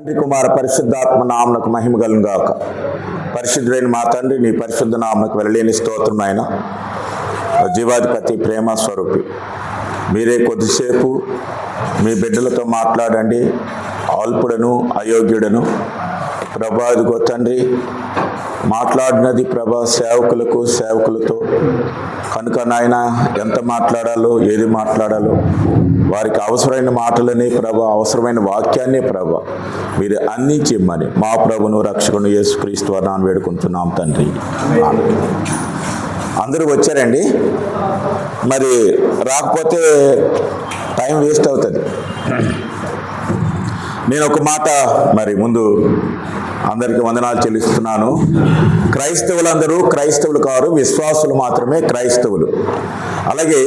తండ్రి కుమార పరిశుద్ధాత్మ నామమునకు మహిమ కలుగును గాక. పరిశుద్ధుడైన మా తండ్రి, నీ పరిశుద్ధ నామమునకు వెళ్ళలేని స్తోత్రం ఆయన. జీవాధిపతి, ప్రేమ స్వరూపి, మీరే కొద్దిసేపు మీ బిడ్డలతో మాట్లాడండి. అల్పుడను అయోగ్యుడను ప్రభా, ఇదిగో తండ్రి మాట్లాడినది ప్రభా సేవకులతో కనుక నాయన ఎంత మాట్లాడాలో, ఏది మాట్లాడాలో వారికి అవసరమైన మాటలని ప్రభా, అవసరమైన వాక్యాన్నే ప్రభా మీరు అందించిమ్మని మా ప్రభును రక్షకుని యేసుక్రీస్తు వారిని వేడుకుంటున్నాం తండ్రి. అందరూ వచ్చారండి, మరి రాకపోతే టైం వేస్ట్ అవుతుంది. నేను ఒక మాట మరి ముందు అందరికీ వందనాలు చెల్లిస్తున్నాను. క్రైస్తవులందరూ క్రైస్తవులు కారు, విశ్వాసులు మాత్రమే క్రైస్తవులు. అలాగే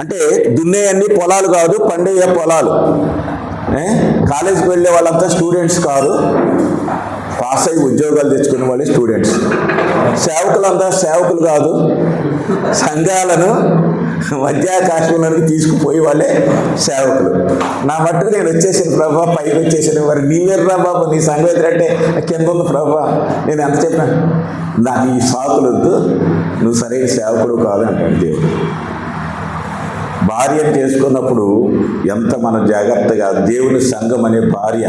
అంటే దున్నే అన్ని పొలాలు కాదు, పండేయ పొలాలు. కాలేజీకి వెళ్ళే వాళ్ళంతా స్టూడెంట్స్ కాదు, పాస్ అయ్యి ఉద్యోగాలు తెచ్చుకునే వాళ్ళే స్టూడెంట్స్. సేవకులంతా సేవకులు కాదు, సంఘాలను మధ్యాకాశంలోకి తీసుకుపోయే వాళ్ళే సేవకులు. నా మట్టుకు నేను వచ్చేసాను ప్రభా, పైకి వచ్చేసాను. మరి నీవేర్రా బాబు, నీ సంగతి అంటే కింద ఉంది ప్రభా. నేను ఎంత చెప్పాను, నాకు ఈ సాకులొద్దు, నువ్వు సరైన సేవకుడు కాదు అంటాడు దేవుడు. భార్యను చేసుకున్నప్పుడు ఎంత మన జాగ్రత్తగా దేవుని సంఘం అనే భార్య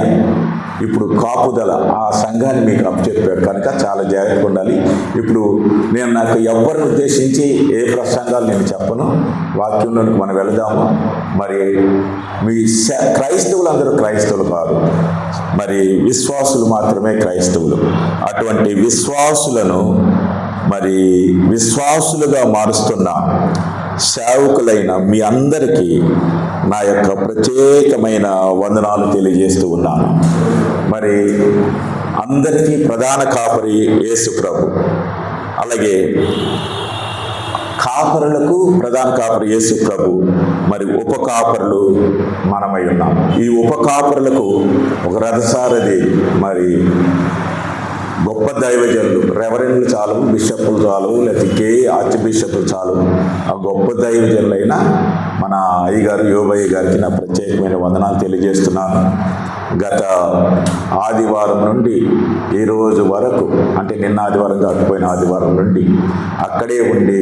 ఇప్పుడు కాపుదల ఆ సంఘాన్ని మీకు అప్పచెప్పాడు కనుక చాలా జాగ్రత్తగా ఉండాలి. ఇప్పుడు నాకు ఎవరిని ఉద్దేశించి ఏ ప్రసంగాలు నేను చెప్పను, వాక్యంలోనికి మనం వెళదాము. మరి మీ క్రైస్తవులందరూ క్రైస్తవులు కాదు, మరి విశ్వాసులు మాత్రమే క్రైస్తవులు. అటువంటి విశ్వాసులను మరి విశ్వాసులుగా మారుస్తున్న సేవకులైన మీ అందరికీ నా యొక్క ప్రత్యేకమైన వందనాలు తెలియజేస్తూ ఉన్నాను. మరి అందరికీ ప్రధాన కాపరి యేసు ప్రభు, అలాగే కాపరులకు ప్రధాన కాపరి యేసు ప్రభు, మరి ఉపకాపరులు మనమై ఉన్నాం. ఈ ఉపకాపరులకు ఒక రథసారథి, మరి గొప్ప దైవజనులు, రెవరెండ్లు చాలు, బిషప్పులు చాలు, లేకపోతే ఆర్చ్ బిషప్పులు చాలు, ఆ గొప్ప దైవజనులైన మన అయ్యగారు యోబయ్య గారికి నా ప్రత్యేకమైన వందనాలు తెలియజేస్తున్నాను. గత ఆదివారం నుండి ఈ రోజు వరకు, అంటే నిన్న ఆదివారం కాకపోయిన ఆదివారం నుండి అక్కడే ఉండి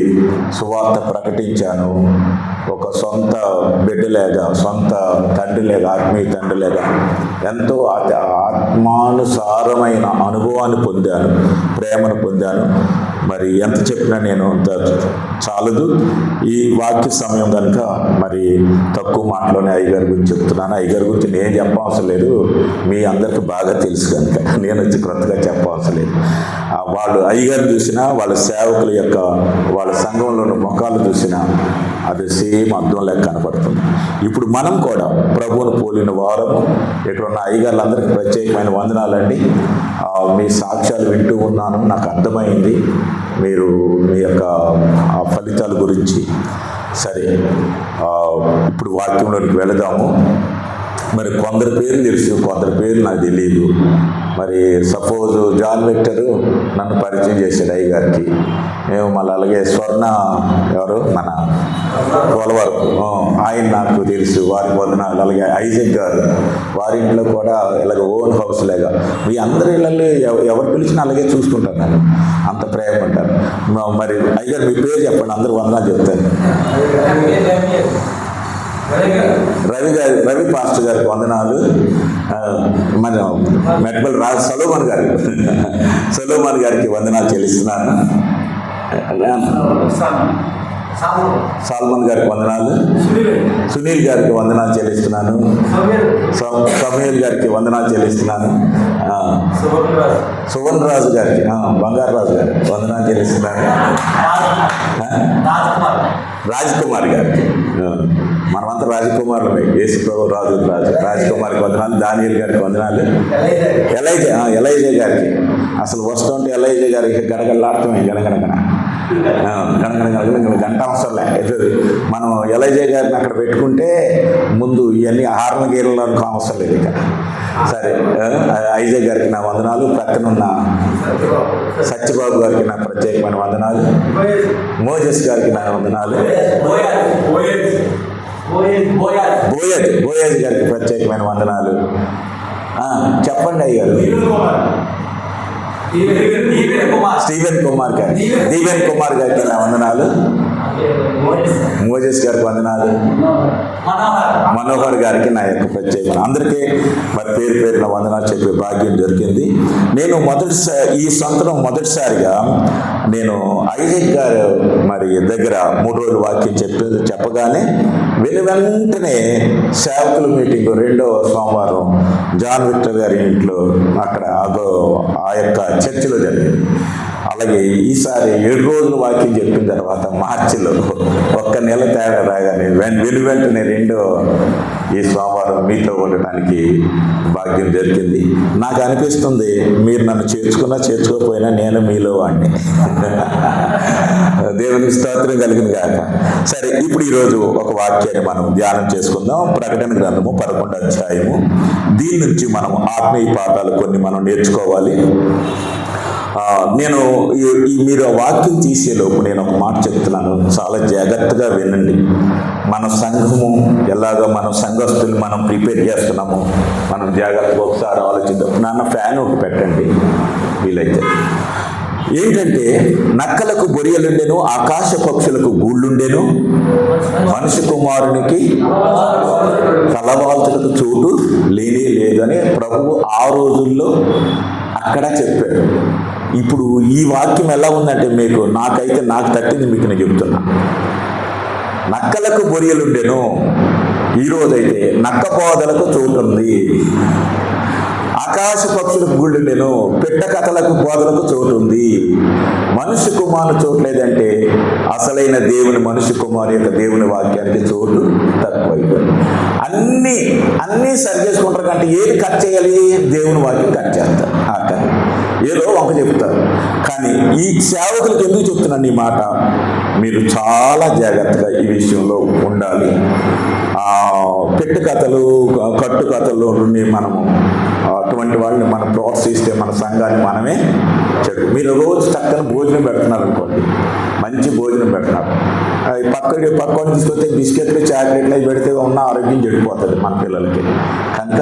సువార్త ప్రకటించాను. ఒక సొంత బిడ్డలేగా, సొంత తండ్రిలేగా, ఆత్మీయ తండ్రిలేగా ఎంతో ఆత్మానుసారమైన అనుభవాన్ని పొందాను, ప్రేమను పొందాను. మరి ఎంత చెప్పినా నేను అంత చాలదు. ఈ వాక్య సమయం కనుక మరి తక్కువ మాటలోనే అయ్యగారి గురించి చెప్తున్నాను. అయ్యగారి గురించి నేను చెప్పవలసిన లేదు, మీ అందరికీ బాగా తెలుసు కనుక నేను వచ్చి క్రొత్తగా చెప్పవలసిన లేదు. వాళ్ళు అయ్యగారు చూసినా, వాళ్ళ సేవకుల యొక్క వాళ్ళ సంఘంలోని ముఖాలు చూసినా అది సేమ్ అర్థం లేక కనపడుతుంది. ఇప్పుడు మనం కూడా ప్రభువును పోలిన వారము. ఇక్కడ ఉన్న అయ్యగారులందరికీ ప్రత్యేకమైన వందనాలండి. మీ సాక్ష్యాలు వింటూ ఉన్నాను, నాకు అర్థమైంది మీరు మీ యొక్క ఫలితాల గురించి. సరే, ఇప్పుడు వాక్యంలోకి వెళదాము. మరి కొందరి పేర్లు తెలుసు, కొందరి పేర్లు నాకు తెలియదు. మరి సపోజ్ జాన్ విక్టర్ నన్ను పరిచయం చేశాడు అయ్యగారికి. మేము మళ్ళీ అలాగే స్వర్ణ ఎవరు మన పోలవరం, ఆయన నాకు తెలుసు, వారికి వందనాలు. అలాగే ఐజక్ గారు, వారి ఇంట్లో కూడా ఇలాగ ఓన్ హౌస్ లాగా మీ అందరి ఇళ్ళల్లో ఎవరు పిలిచినా అలాగే చూసుకుంటాను నేను, అంత ప్రేమ ఉంటారు. మరి అయ్యగారు మీ పేరు చెప్పండి, అందరూ వందనాలు చెప్తాను. రవి పాస్టర్ గారికి వందనాలు. మన మెట్బల్ సలోమాన్ గారికి వందనాలు చెల్లిస్తున్నాను. సాల్మన్ గారికి వందనాలు. సునీల్ గారికి వందనాలు చెల్లిస్తున్నాను. సమీల్ గారికి వందనాలు చెల్లిస్తున్నాను. సువన్ రాజు గారికి, బంగారు రాజు గారికి వందనాలు చెల్లిస్తున్నాను. రాజ్కుమార్ గారికి, మనమంతా రాజకుమారులమే, యేసు ప్రభు రాజకుమారికి వందనాలు. దానియేల్ గారికి వందనాలు. ఎలైజే గారికి, అసలు వస్తుంటే ఎలైజే గారికి గడగడలాడటమే, గణగణ గంట అవసరం లేదు. మనం ఎలైజే గారిని అక్కడ పెట్టుకుంటే ముందు ఇవన్నీ హార్న గీరలు అనుకో అవసరం లేదు ఇక. సరే, ఐజే గారికి నా వందనాలు. పక్కనున్న సత్యబాబు గారికి నా ప్రత్యేకమైన వందనాలు. మోజెస్ గారికి నా వందనాలు. బోయాజ్ గారికి ప్రత్యేకమైన వందనాలు. చెప్పండి అయ్యారు. స్టీవెన్ కుమార్ గారికి నా వందనాలు. మోజెస్ గారికి వందనాలు. మనోహర్ గారికి నా యొక్క ప్రత్యేక అందరికీ మరి పేరు పేరున వందనాలు చెప్పే భాగ్యం దొరికింది. నేను ఈ సంవత్సరం మొదటిసారిగా నేను ఐజక్ గారు మరి దగ్గర 3 రోజులు వాక్యం చెప్పగానే వెంటనే సేవకుల మీటింగ్ 2వ సోమవారం జాన్ విక్టర్ గారి ఇంట్లో అక్కడ ఆ యొక్క చర్చిలో జరిగింది. అలాగే ఈసారి 7 రోజులు వాక్యం చెప్పిన తర్వాత మార్చిలో 1 నెల తేడా రాగానే వెంటనే 2వ ఈ సోమవారం మీతో ఉండటానికి భాగ్యం జరిగింది. నాకు అనిపిస్తుంది మీరు నన్ను చేర్చుకోకపోయినా నేను మీలో వాడిని. దేవునికి స్తోత్రం కలిగిన గాక. సరే, ఇప్పుడు ఈరోజు ఒక వాక్యాన్ని మనం ధ్యానం చేసుకుందాం. ప్రకటన గ్రంథము 11వ అధ్యాయము. దీని నుంచి మనం ఆత్మీయ పాఠాలు కొన్ని మనం నేర్చుకోవాలి. నేను మీరు ఆ వాక్యం తీసేలోపు నేను ఒక మాట చెప్తున్నాను, చాలా జాగ్రత్తగా వినండి. మన సంఘము ఎలాగో మన సంఘస్థులు మనం ప్రిపేర్ చేస్తున్నాము, మనం జాగ్రత్తగా ఒకసారి ఆలోచిద్దాం. నాన్న ఫ్యాన్ ఒకటి పెట్టండి వీలైతే. ఏంటంటే, నక్కలకు బొరియలుండెను, ఆకాశ పక్షులకు గూళ్ళుండెను, మనిషి కుమారునికి తలవాల్చులకు చోటు లేనే లేదని ప్రభువు ఆ రోజుల్లో అక్కడ చెప్పాడు. ఇప్పుడు ఈ వాక్యం ఎలా ఉందంటే నాకు తట్టింది మీకు నేను చెప్తున్నా. నక్కలకు బొరియలుండెను, ఈరోజైతే నక్క పోదలకు చోటు ఉంది. ఆకాశ పక్షులకు గుళ్ళుండెను, పెట్ట కథలకు బోధలకు చోటు ఉంది. మనుష్య కుమారు చోటు లేదంటే అసలైన దేవుని మనుష్య కుమారు యొక్క దేవుని వాక్యానికి చోటు తక్కువైపోయింది. అన్నీ సరి చేసుకుంటారు కంటే ఏది కట్ చేయాలి? దేవుని వాక్యం కట్ చేస్తారు. ఏదో వంక చెప్తారు. కానీ ఈ సేవకులకు ఎందుకు చెప్తున్నాను ఈ మాట? మీరు చాలా జాగ్రత్తగా ఈ విషయంలో ఉండాలి. పెట్టు కథలు, కట్టు కథలు నుండి మనము అటువంటి వాళ్ళని మనం ప్రోత్సహిస్తే మన సంఘాన్ని మనమే మీరు రోజు చక్కని భోజనం పెడుతున్నారు అనుకోండి, మంచి భోజనం పెడుతున్నారు, పక్కన తీసుకొస్తే బిస్కెట్లు, చాక్లెట్లు అవి పెడితే ఉన్న ఆరోగ్యం చెడిపోతుంది మన పిల్లలకి. కనుక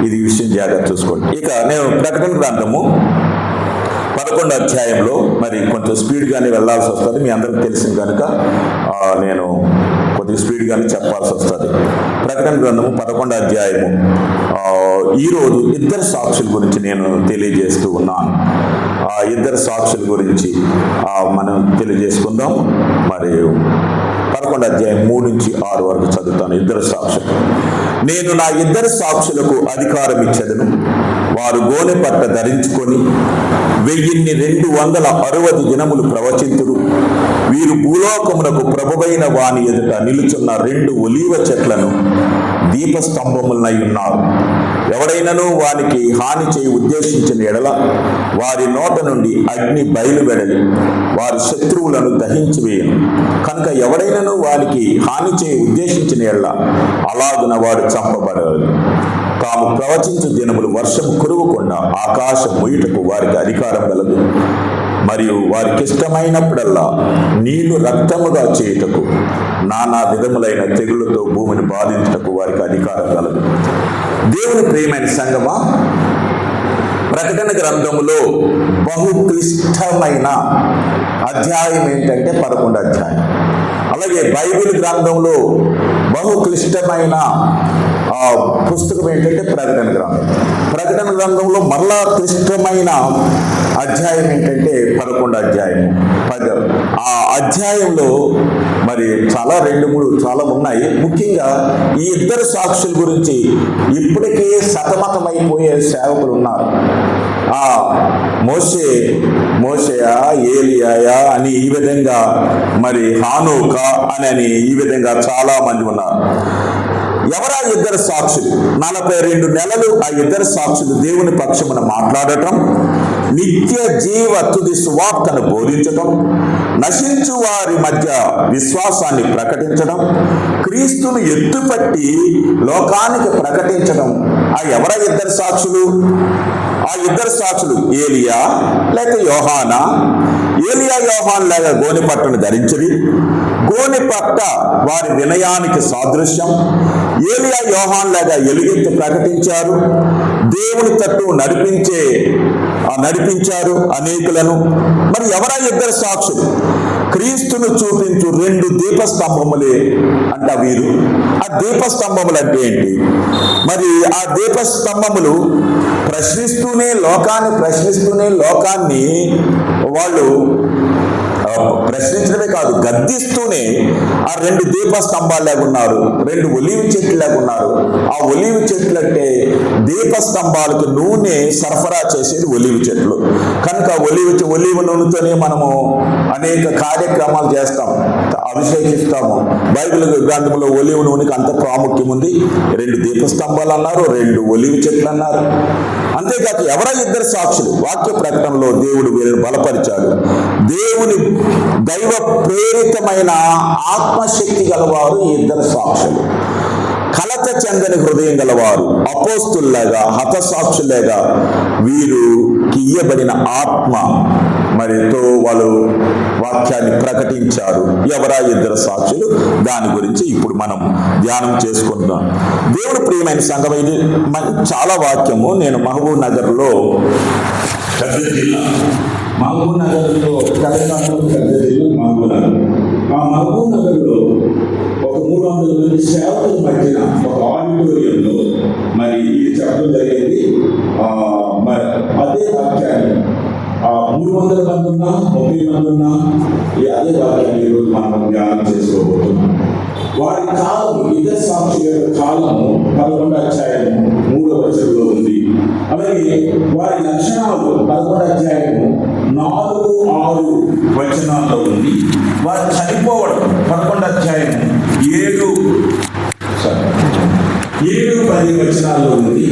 ఇది విషయం జాగ్రత్త చూసుకోండి. ఇక నేను ప్రకటన గ్రంథము 11వ అధ్యాయంలో మరి కొంచెం స్పీడ్గానే వెళ్ళాల్సి వస్తుంది. మీ అందరికి తెలిసింది కనుక నేను కొద్దిగా స్పీడ్గానే చెప్పాల్సి వస్తుంది. ప్రకటన గ్రంథము 11వ అధ్యాయము. ఈరోజు 2 సాక్షుల గురించి నేను తెలియజేస్తూ ఉన్నాను. 2 సాక్షుల గురించి మనం తెలియజేసుకుందాం. మరి 11వ అధ్యాయం 3 నుంచి 6 వరకు చదువుతాను. 2 సాక్షులు. నేను నా 2 సాక్షులకు అధికారం ఇచ్చేదను. వారు గోనె పట్ట ధరించుకొని 1260 దినములు ప్రవచింతుడు. వీరు భూలోకమునకు ప్రభువైన వాని ఎదుట నిలుచున్న 2 ఒలీవ చెట్లను దీపస్తంభములనై ఉన్నారు. ఎవడైనను వానికి హాని చేయి ఉద్దేశించిన ఎడల వారి నోట నుండి అగ్ని బయలువెడలి వారి శత్రువులను దహించి వేయను. కనుక ఎవడైనను వానికి హాని చేయి ఉద్దేశించిన ఎడల అలాగున వాడు చంపబడదు. తాము ప్రవచించు దినములు వర్షం కురవకుండా ఆకాశం ముయ్యుటకు వారికి అధికారం గలదు. మరియు వారికి ఇష్టమైనప్పుడల్లా నీళ్లు రక్తముగా చేయుటకు, నానా విధములైన తెగులతో భూమిని బాధించుటకు వారికి అధికారం కలదు. దేవుని ప్రియమైన సంగమా, ప్రకటన గ్రంథములో బహు క్లిష్టమైన అధ్యాయం ఏంటంటే 11వ అధ్యాయం. అలాగే బైబిల్ గ్రంథంలో బహు క్లిష్టమైన పుస్తకం ఏంటంటే ప్రకటన గ్రంథం. ప్రకటన గ్రంథంలో మరలా క్లిష్టమైన అధ్యాయం ఏంటంటే 11వ అధ్యాయం. ఆ అధ్యాయంలో మరి చాలా 2-3 చాలా ఉన్నాయి. ముఖ్యంగా ఈ 2 సాక్షుల గురించి ఇప్పటికే సతమతమైపోయే సేవకులు ఉన్నారు. మోషేయా, ఏలియాయా అని ఈ విధంగా, మరి హానోకా అని ఈ విధంగా చాలా మంది ఉన్నారు. ఎవరా 2 సాక్షులు? 42 నెలలు ఆ 2 సాక్షులు దేవుని పక్షమున మాట్లాడటం, నిత్య జీవ తుది సువార్తను బోధించటం, నశించు వారి మధ్య విశ్వాసాన్ని ప్రకటించడం, క్రీస్తును ఎత్తుపట్టి లోకానికి ప్రకటించడం ఆ ఎవరా ఇద్దరు సాక్షులు? ఆ ఇద్దరు సాక్షులు ఏలియా లేక యోహానా. ఏలియా యోహాన్ లేక గోనె పట్టును ధరించిరి. గోనె పట్ట వారి వినయానికి సాదృశ్యం. ఏలియా యోహాన్ లేక ఎలుగెత్తి ప్రకటించారు. దేవుని తట్టు నడిపించారు అనేకులను. మరి ఎవరా ఇద్దరు సాక్షులు? క్రీస్తును చూపించు 2 దీపస్తంభములే అంట వీరు. ఆ దీపస్తంభములు అంటే ఏంటి? మరి ఆ దీపస్తంభములు ప్రశ్నిస్తూనే లోకాన్ని వాళ్ళు ప్రశ్నించడమే కాదు, గద్దిస్తూనే ఆ 2 దీపస్తంభాలు లేకున్నారు, 2 ఒలీవ చెట్లు లేకున్నారు. ఆ ఒలీవ చెట్లు అంటే దీపస్తంభాలకు నూనె సరఫరా చేసేది ఒలీవ చెట్లు కనుక ఒలీవ నూనెతోనే మనము అనేక కార్యక్రమాలు చేస్తాం, అభిషేకిస్తాము. బైబిల్ గ్రంథంలో ఒలీవ నూనెకి అంత ప్రాముఖ్యం ఉంది. 2 దీపస్తంభాలు అన్నారు, 2 ఒలీవ చెట్లు అన్నారు. అంతేకాక ఎవరా ఇద్దరు సాక్షులు? వాక్య ప్రకటనలో దేవుడు వీరిని బలపరిచాడు. దేవుని దైవ ప్రేరితమైన ఆత్మశక్తి గలవారు ఈ ఇద్దరు సాక్షులు. కలత చెందని హృదయం గలవారు, అపోస్తుల్లాగా హతసాక్షులేగా వీరికి ఇయ్యబడిన ఆత్మ మరితో వాళ్ళు వాక్యాన్ని ప్రకటించారు. ఎవరా ఇద్దరు సాక్షులు? దాని గురించి ఇప్పుడు మనం ధ్యానం చేసుకుంటున్నాం. దేవుడు ప్రియమైన సంఘం, ఇది చాలా వాక్యము. నేను మహబూబ్ నగర్లో పెద్ద జిల్లా, మహబూబ్ నగర్లో తెలంగాణలో పెద్ద జిల్లా మహబూబ్ నగర్. ఆ మహబూబ్ నగర్లో ఒక 300 మంది సేవకుల మధ్యన ఒక ఆడిటోరియంలో మరి ఇది చెప్పడం జరిగింది. మరి అదే వాక్యాన్ని 300 మంది ఉన్నా 30 మంది ఉన్నా అదే వాక్యాన్ని ఈరోజు మనం ధ్యానం చేసుకోబోతున్నాం. వారి కాలము, ఇద్దరు సాక్షుల యొక్క కాలము 11వ అధ్యాయము 3వ వచనంలో ఉంది. అలాగే వారి లక్షణాలు 11వ అధ్యాయము 4-6 వచనాల్లో ఉంది. వారు చనిపోవడం 11వ అధ్యాయము 7-10 వచనాల్లో ఉంది.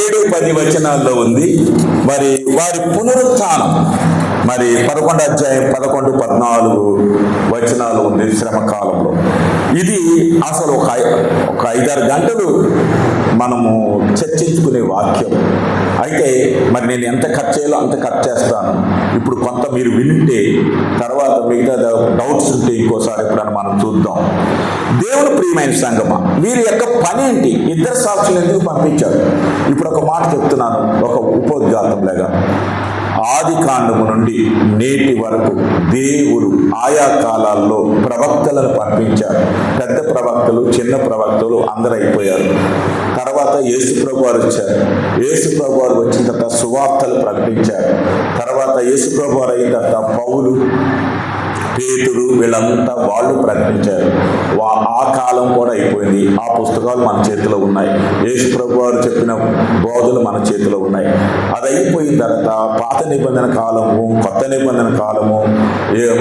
7-10 వచనాల్లో ఉంది. మరి వారి పునరుత్థానం మరి 11వ అధ్యాయం 11-14 వచనాలు ఉంది శ్రమ కాలంలో. ఇది అసలు ఒక 5-6 గంటలు మనము చర్చించుకునే వాక్యం. అయితే మరి నేను ఎంత కట్ చేయాలో అంత కట్ చేస్తాను. ఇప్పుడు కొంత మీరు వింటే తర్వాత మిగతా డౌట్స్ ఉంటే ఇంకోసారి ఎప్పుడైనా మనం చూద్దాం. దేవుని ప్రియమైన సంగమా, వీరి యొక్క పని ఏంటి? ఇద్దరు సాక్షులు ఎందుకు పంపించారు? ఇప్పుడు ఒక మాట చెప్తున్నాను, ఒక ఉపోద్ఘాతం లాగా. ఆది కాండము నుండి నేటి వరకు దేవుడు ఆయా కాలాల్లో ప్రవక్తలను పంపించారు. పెద్ద ప్రవక్తలు, చిన్న ప్రవక్తలు అందరూ అయిపోయారు. తర్వాత యేసుప్రభు వారు వచ్చారు. యేసుప్రభు వారు వచ్చిన తర్వాత సువార్తలు ప్రకటించారు. తర్వాత యేసుప్రభు వారు అయిన తర్వాత పౌలు, పేతురు వీళ్ళంతా వాళ్ళు ప్రకటించారు. ఆ కాలం కూడా అయిపోయింది. ఆ పుస్తకాలు మన చేతిలో ఉన్నాయి. యేసుప్రభు వారు చెప్పిన బోధలు మన చేతిలో ఉన్నాయి. అది అయిపోయిన తర్వాత పాత నిబంధన కాలము, కొత్త నిబంధన కాలము,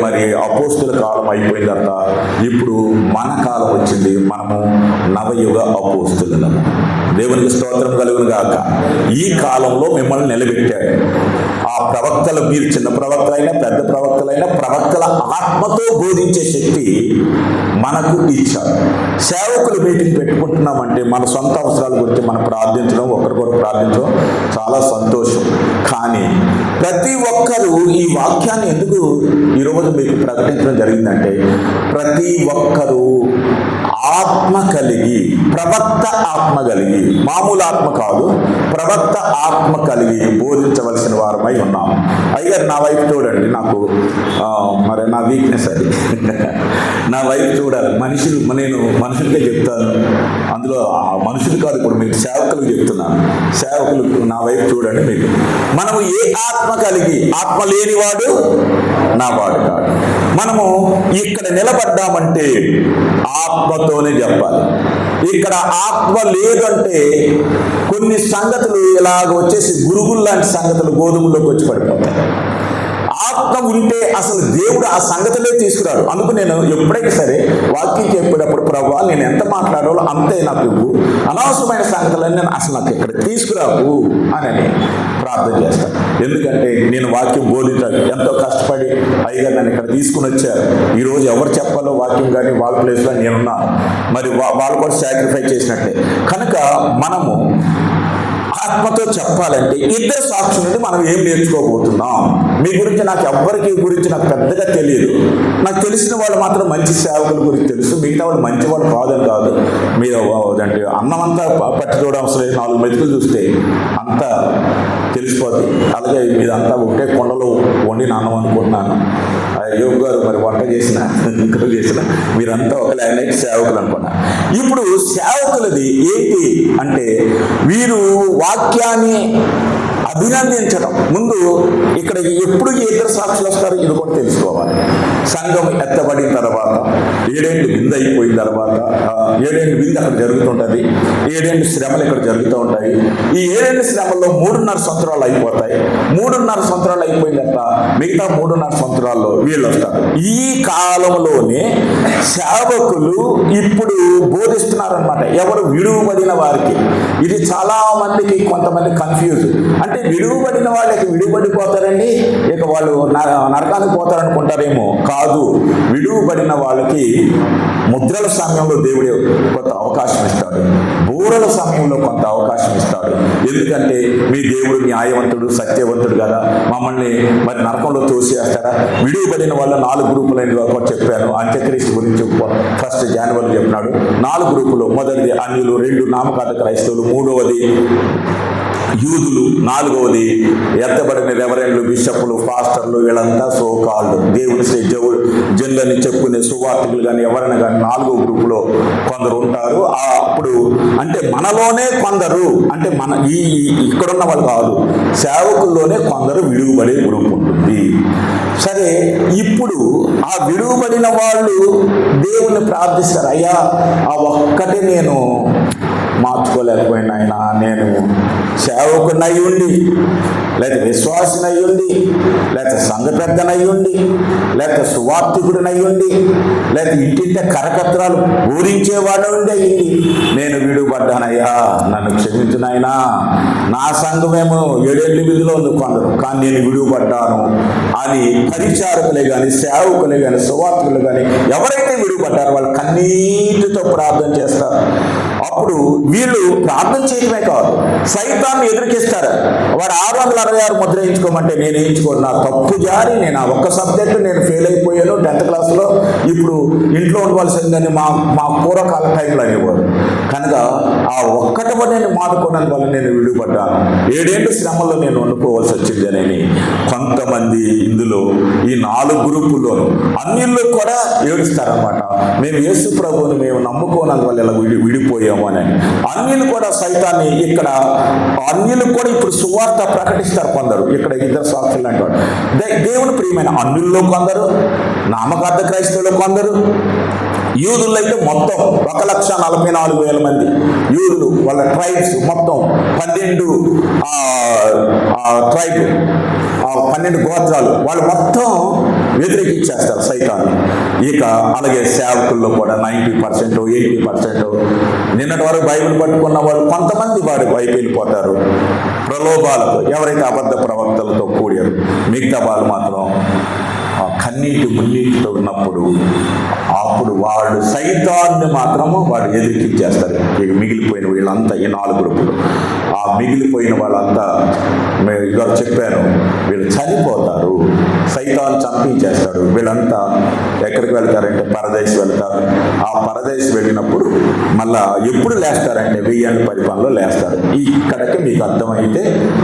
మరి అపోస్తుల కాలం అయిపోయిన తర్వాత ఇప్పుడు మన కాలం వచ్చింది. మనము నవయుగ అపోస్తులము. దేవునికి స్తోత్రం కలుగును గాక. ఈ కాలంలో మిమ్మల్ని నిలబెట్టాడు. ఆ ప్రవక్తలు, మీరు చిన్న ప్రవక్తలైనా పెద్ద ప్రవక్తలైనా ప్రవక్తల ఆత్మతో బోధించే శక్తి మనకు ఇచ్చారు. సేవకులు మీటింగ్ పెట్టుకుంటున్నామంటే మన సొంత అవసరాల గురించి మనం ప్రార్థించడం, ఒకరికొకరు ప్రార్థించడం చాలా సంతోషం. కానీ ప్రతి ఒక్కరూ ఈ వాక్యాన్ని ఎందుకు ఈరోజు మీకు ప్రకటించడం జరిగిందంటే, ప్రతి ఒక్కరూ ఆత్మ కలిగి, ప్రవక్త ఆత్మ కలిగి, మామూలు ఆత్మ కాదు, ప్రవక్త ఆత్మ కలిగి బోధించవలసిన వారమై ఉన్నాం. అయ్యారు నా వైపు చూడండి, నాకు మరి నా వీక్నెస్ అది. నా వైపు చూడాలి. నేను మనుషులకే చెప్తాను, అందులో మనుషులు కాదు, ఇప్పుడు మీకు సేవకులకు చెప్తున్నాను. సేవకులు నా వైపు చూడండి. మీకు మనము ఏ ఆత్మ కలిగి, ఆత్మ లేనివాడు నా వాడు కాదు. మనము ఇక్కడ నిలబడ్డామంటే ఆత్మతోనే చెప్పాలి. ఇక్కడ ఆత్మ లేదంటే కొన్ని సంగతులు ఇలాగ వచ్చేసి గురుగులు లాంటి సంగతులు గోధుమలోకి వచ్చి పడిపోతాయి. ఆత్మ ఉంటే అసలు దేవుడు ఆ సంగతులే తీసుకురాడు. అందుకు నేను ఎప్పుడైనా సరే వాక్యం చెప్పేటప్పుడు ప్రభువా నేను ఎంత మాట్లాడాలో అంతే నాకు ఇవ్వు, అనవసరమైన సంగతులని నేను అసలు నాకు ఇక్కడ తీసుకురావు అని ప్రార్థన చేస్తాను. ఎందుకంటే నేను వాక్యం బోధించాలి, ఎంతో కష్టపడి అయ్యగారు నన్ను ఇక్కడ తీసుకుని వచ్చారు. ఈరోజు ఎవరు చెప్పాలో వాక్యం కానీ వాళ్ళ ప్లేస్లో నేనున్నాను, మరి వాళ్ళు కూడా సాక్రిఫైస్ చేసినట్టే. కనుక మనము ఆత్మతో చెప్పాలంటే ఇద్దరు సాక్షుల నుండి మనం ఏం నేర్చుకోబోతున్నాం. మీ గురించి నాకు ఎవ్వరికి గురించి నాకు పెద్దగా తెలియదు. నాకు తెలిసిన వాళ్ళు మాత్రం మంచి సేవకుల గురించి తెలుసు, మిగతా వాళ్ళు మంచి వాళ్ళు కాదని కాదు. మీరు అంటే అన్నం అంతా పట్టి చూడడం అవసరం లేదు, 4 మెతుకులు చూస్తే అంతా తెలిసిపోద్ది. అలాగే మీదంతా ఒకటే కొండలో వండిన అన్నం అనుకుంటున్నాను. యోగు గారు మరి వంట చేసిన మీరంతా ఒక లైన్ సేవకులు అనుకున్నా. ఇప్పుడు సేవకులది ఏంటి అంటే వీరు వాక్యాన్ని అభినందించడం. ముందు ఇక్కడ ఎప్పుడు ఇద్దరు సాక్షులు వస్తారు ఇది కూడా తెలుసుకోవాలి. సంఘం ఎత్తబడిన తర్వాత 7 ఏళ్ళు విందు అయిపోయిన తర్వాత 7 ఏళ్ళు విందు అక్కడ జరుగుతుంటుంది, 7 ఏళ్ళు శ్రమలు ఇక్కడ జరుగుతూ ఉంటాయి. ఈ 7 ఏళ్ళ శ్రమల్లో 3.5 సంవత్సరాలు అయిపోతాయి. 3.5 సంవత్సరాలు అయిపోయిన తర్వాత మిగతా 3.5 సంవత్సరాల్లో వీళ్ళు వస్తారు. ఈ కాలంలోనే సేవకులు ఇప్పుడు బోధిస్తున్నారనమాట, ఎవరు విడువబడిన వారికి. ఇది చాలా మందికి కొంతమంది కన్ఫ్యూజ్. అంటే విడువబడిన వాళ్ళకి విడువబడిపోతారండి, ఇక వాళ్ళు నరకానికి పోతారనుకుంటారేమో. కాదు, విడువబడిన వాళ్ళకి ముద్రల సమయంలో దేవుడు కొంత అవకాశం ఇస్తాడు, బూరల సమయంలో కొంత అవకాశం ఇస్తాడు. ఎందుకంటే మీ దేవుడు న్యాయవంతుడు, సత్యవంతుడు కదా, మమ్మల్ని మరి నరకంలో తోసేస్తాడా? విడువబడిన వాళ్ళ 4 గ్రూపులైన కూడా చెప్పాను. అంత్యక్రీస్తు గురించి 1 జనవరి చెప్పినాడు. 4 గ్రూపులు. మొదటిది అన్యులు, 2 నామకార్థ క్రైస్తవులు, 3వది యూదులు, 4వది ఎత్తబడిన రెవరెండ్లు, బిషప్లు, పాస్టర్లు, వీళ్ళంతా సో కాల్డ్ దేవుని జనులని చెప్పుకునే సువార్తికులు కానీ ఎవరైనా కానీ 4వ గ్రూపులో కొందరు ఉంటారు. అప్పుడు అంటే మనలోనే కొందరు, అంటే మన ఇక్కడున్న వాళ్ళు కాదు, సేవకుల్లోనే కొందరు విడువబడే గ్రూప్ ఉంటుంది. సరే, ఇప్పుడు ఆ విడువబడిన వాళ్ళు దేవుణ్ణి ప్రార్థిస్తారు, అయ్యా ఆ ఒక్కటే నేను మార్చుకోలేకపోయినా ఆయన, నేను సేవకునై ఉండి, లేకపోతే విశ్వాసనై ఉండి, లేకపోతే సంఘ పెద్దనై ఉండి, లేకపోతే సువార్తికుడినై ఉండి, లేకపోతే ఇంటింటే కరకత్రాలు ఊరించేవాడు ఉండే అయ్యింది, నేను విడుపడ్డానయ్యా నన్ను క్షమించునైనా. నా సంఘమేమో 7 ఏళ్ళ విధిలో ఉంది కొందరు, కానీ నేను విడుపడ్డాను అని పరిచారకులే కానీ, సేవకులే కానీ, సువార్తికులు కానీ ఎవరైతే విడుపడ్డారో వాళ్ళు కన్నీటితో ప్రార్థన చేస్తారు. అప్పుడు వీళ్ళు ప్రార్థన చేయడమే కాదు, సైతాన్ని ఎదురుకిస్తారు. వాడు 666 ముద్ర వేయించుకోమంటే నేను వేయించుకోను, నా తప్పు జారి నేను ఆ ఒక్క సబ్జెక్టు నేను ఫెయిల్ అయిపోయాను 10th క్లాస్లో, ఇప్పుడు ఇంట్లో ఉండవలసిందని మా పూర్వకాల టైంలో అనేవారు. కనుక ఆ ఒక్కటి నేను మాట్లాడుకోవడానికి వల్ల నేను విడుపడ్డాను, 7 ఏళ్ళు శ్రమల్లో నేను వండుకోవాల్సి వచ్చింది అని కొంతమంది ఇందులో ఈ 4 గ్రూపుల్లోనూ అన్నిళ్ళు కూడా ఏడుస్తారనమాట. మేము యేసు ప్రభువుని మేము నమ్ముకోనందు వల్ల ఇలా విడిపోయాము అని. అన్యులు కూడా సైతాన్ని ఇక్కడ అన్యులు కూడా ఇప్పుడు సువార్త ప్రకటిస్తారు కొందరు. ఇక్కడ 2 సాక్షులు అంటారు. దేవుని ప్రియమైన అన్యుల్లో కొందరు, నామకార్థ క్రైస్తవులు కొందరు, యూదులు అయితే మొత్తం 1,44,000 మంది యూదులు, వాళ్ళ ట్రైబ్స్ మొత్తం 12 ట్రైబ్, 12 గోత్రాలు, వాళ్ళు మొత్తం వ్యతిరేకించేస్తారు సైతాన్ని. ఇక అలాగే సేవకుల్లో కూడా 90%, 80%. నిన్నటి వరకు బైబిల్ పట్టుకున్న వాళ్ళు కొంతమంది వాడి వైపు వెళ్ళిపోతారు ప్రలోభాలతో, ఎవరైతే అబద్ధ ప్రవక్తలతో కూడారు. మిగతా వాళ్ళు మాత్రం కన్నీటి మున్నీటితో ఉన్నప్పుడు అప్పుడు వాళ్ళు సైతాన్ని మాత్రము వాడు ఎదిరికిచ్చేస్తారు. ఇక మిగిలిపోయిన వీళ్ళంతా ఈ 4 గ్రూపులు, ఆ మిగిలిపోయిన వాళ్ళంతా ఇక చెప్పాను, వీళ్ళు చనిపోతారు, సైతాన్ చంపించేస్తాడు. వీళ్ళంతా ఎక్కడికి వెళ్తారంటే పరదేశ్ వెళ్తారు. ఆ పరదేశ్ వెళ్ళినప్పుడు మళ్ళా ఎప్పుడు లేస్తారంటే 1010 లేస్తారు. ఇక్కడికి మీకు అర్థమైతే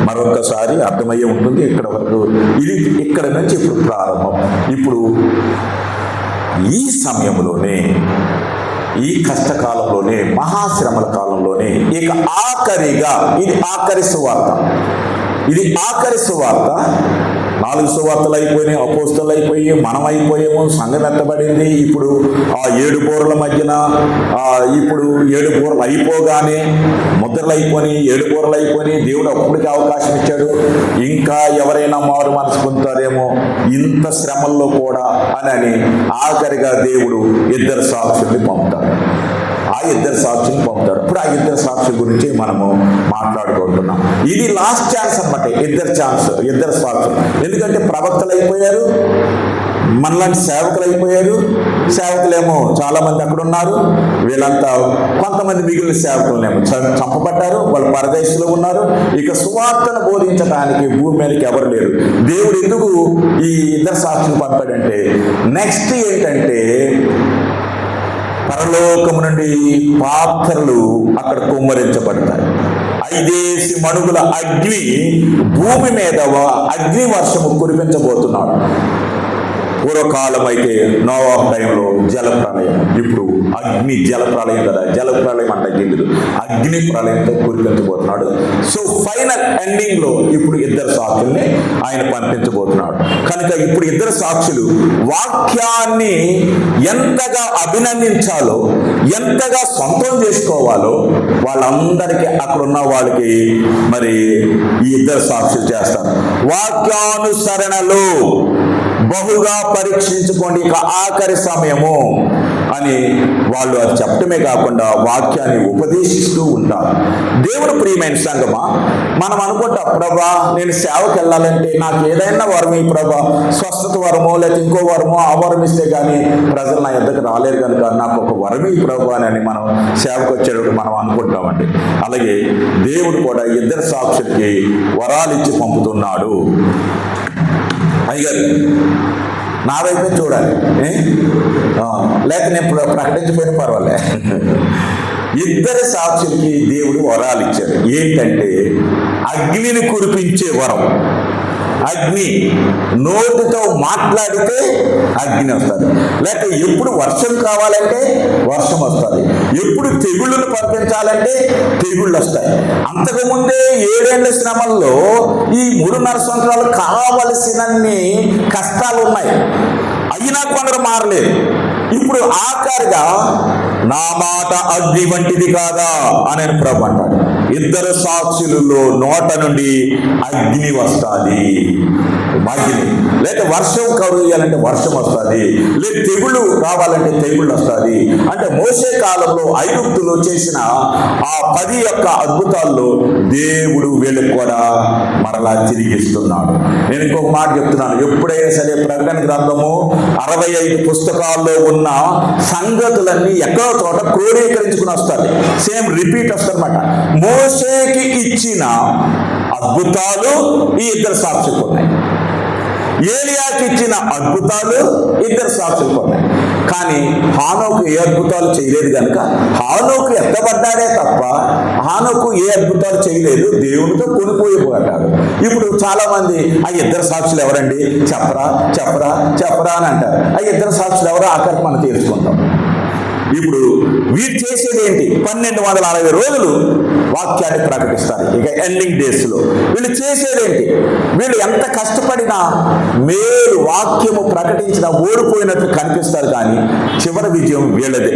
మరొకసారి అర్థమయ్యే ఉంటుంది. ఇక్కడ వరకు ఇది ఇక్కడ నుంచి ఇప్పుడు ప్రారంభం. ఇప్పుడు ఈ సమయంలోనే, ఈ కష్టకాలంలోనే, మహాశ్రమల కాలంలోనే ఇక ఆఖరిగా ఇది ఆఖరి సువార్త. 4 సువార్తలు అయిపోయినాయి, అపోస్తలు అయిపోయి, మనం అయిపోయాము, సంఘం ఎత్తబడింది. ఇప్పుడు ఆ 7 బూరల మధ్యన ఇప్పుడు 7 బూరలు అయిపోగానే ముద్రలు అయిపోయి 7 బూరలు అయిపోయి దేవుడు అప్పటికి అవకాశం ఇచ్చాడు. ఇంకా ఎవరైనా మారు మనసు పొందుతారేమో ఇంత శ్రమల్లో కూడా అని ఆఖరిగా దేవుడు 2 సాక్షుల్ని పంపుతాడు. ఆ 2 సాక్షుల్ని పంపుతాడు. ఇప్పుడు ఆ 2 సాక్షుల గురించి మనము మాట్లాడుకుంటున్నాం. ఇది లాస్ట్ ఛాన్స్ అన్నమాట. 2 సాక్షులు. ఎందుకంటే ప్రవక్తలు అయిపోయారు, మనలాంటి సేవకులు అయిపోయారు. సేవకులేమో చాలా మంది అక్కడ ఉన్నారు. వీళ్ళంతా కొంతమంది మిగిలిన సేవకులనేమో చంపబడ్డారు, వాళ్ళు పరదేశంలో ఉన్నారు. ఇక సువార్తను బోధించడానికి భూమి మీదకి ఎవరు లేరు. దేవుడు ఎందుకు ఈ 2 సాక్షులు పంపాడంటే, నెక్స్ట్ ఏంటంటే పరలోకము నుండి పాత్రలు అక్కడ కుమ్మరించబడతాయి. 5 మణుగుల అగ్ని భూమి మీద అగ్ని వర్షము కురిపించబోతున్నాడు. పూర్వకాలం అయితే నోవాహు టైంలో జలప్రళయం, ఇప్పుడు అగ్ని జలప్రళయం కదా, జలప్రళయం అంటే తెలియదు, అగ్ని ప్రళయంతో కురిపించబోతున్నాడు. సో ఫైనల్ ఎండింగ్ లో ఇప్పుడు 2 సాక్షుల్ని ఆయన పంపించబోతున్నాడు. కనుక ఇప్పుడు 2 సాక్షులు వాక్యాన్ని ఎంతగా అభినందించాలో, ఎంతగా సొంతం చేసుకోవాలో వాళ్ళందరికీ అక్కడ ఉన్న వాళ్ళకి మరి ఈ 2 సాక్షులు చేస్తారు. వాక్యానుసరణలో బహుగా పరీక్షించుకోండి, ఇక ఆఖరి సమయము అని వాళ్ళు అది చెప్పడమే కాకుండా వాక్యాన్ని ఉపదేశిస్తూ ఉంటారు. దేవుడు ప్రియమైన సంగమా, మనం అనుకుంటాం, ప్రభా నేను సేవకు వెళ్ళాలంటే నాకు ఏదైనా వరం ఈ ప్రభా, స్వస్థత వరమో లేకపోతే ఇంకో వరమో, ఆ వరం ఇస్తే కానీ ప్రజలు నా ఎద్దకు రాలేరు కనుక నాకు ఒక వరం ఈ ప్రభా అని మనం సేవకు వచ్చేటప్పుడు మనం అనుకుంటామండి. అలాగే దేవుడు కూడా 2 సాక్షులకి వరాలు ఇచ్చి పంపుతున్నాడు. అయ్యారు నా వైపే చూడాలి, లేక నేను ప్రకటించిపోయిన పర్వాలే. 2 సాక్షులకి దేవుడు వరాలు ఇచ్చారు. ఏంటంటే అగ్నిని కురిపించే వరం. అగ్ని నోటితో మాట్లాడితే అగ్ని వస్తుంది, లేక ఎప్పుడు వర్షం కావాలంటే వర్షం వస్తుంది, ఎప్పుడు తెగుళ్ళను పంపించాలంటే తెగుళ్ళు వస్తాయి. అంతకుముందే 7 ఏళ్ల శ్రమల్లో ఈ 3.5 సంవత్సరాలు కావలసినన్ని కష్టాలు ఉన్నాయి, అయినా కొందరు మారలేదు. ఇప్పుడు ఆఖరిగా నా మాట అగ్ని వంటిది కాదా అని ప్రభు అంటాడు. 2 సాక్షులలో నోట నుండి అగ్ని వస్తుంది, అగ్ని. లేక వర్షం కరుయాలంటే వర్షం వస్తుంది, లేక తెగుళ్ళు రావాలంటే తెగుళ్ళు వస్తుంది. అంటే మోషే కాలంలో ఐగుప్తులో చేసిన ఆ 10 అద్భుతాల్లో దేవుడు వీళ్ళకి కూడా మరలా తిరిగిస్తున్నాడు. నేను ఇంకొక మాట చెప్తున్నాను, ఎప్పుడైనా సరే ప్రకటన గ్రంథము 65 పుస్తకాల్లో ఉన్న సంగతులన్నీ ఎక్కడో చోట క్రోడీకరించుకుని వస్తుంది, సేమ్ రిపీట్ వస్తుందన్నమాట. మోషేకి ఇచ్చిన అద్భుతాలు ఈ 2 సాక్షులకు ఉన్నాయి, ఏలియాకి ఇచ్చిన అద్భుతాలు 2 సాక్షులకు ఉన్నాయి. కానీ హానోకు ఏ అద్భుతాలు చేయలేదు కనుక హానోకు ఎత్తబడ్డాడే తప్ప హానోకు ఏ అద్భుతాలు చేయలేదు, దేవునితో కొనిపోయిపోయాడు. ఇప్పుడు చాలా మంది ఆ 2 సాక్షులు ఎవరండి, చెప్పరా చెప్పరా చెప్పరా అని అంటారు. ఆ 2 సాక్షులు ఎవరో ఆఖరికి మనం తెలుసుకుంటాం. ఇప్పుడు వీరు చేసేది ఏంటి, 1260 రోజులు వాక్యాన్ని ప్రకటిస్తారు. ఇక ఎండింగ్ డేస్ లో వీళ్ళు చేసేదేంటి, వీళ్ళు ఎంత కష్టపడినా మేలు వాక్యము ప్రకటించిన ఓడిపోయినట్టు కనిపిస్తారు, కానీ చివరి విజయం వీళ్ళదే.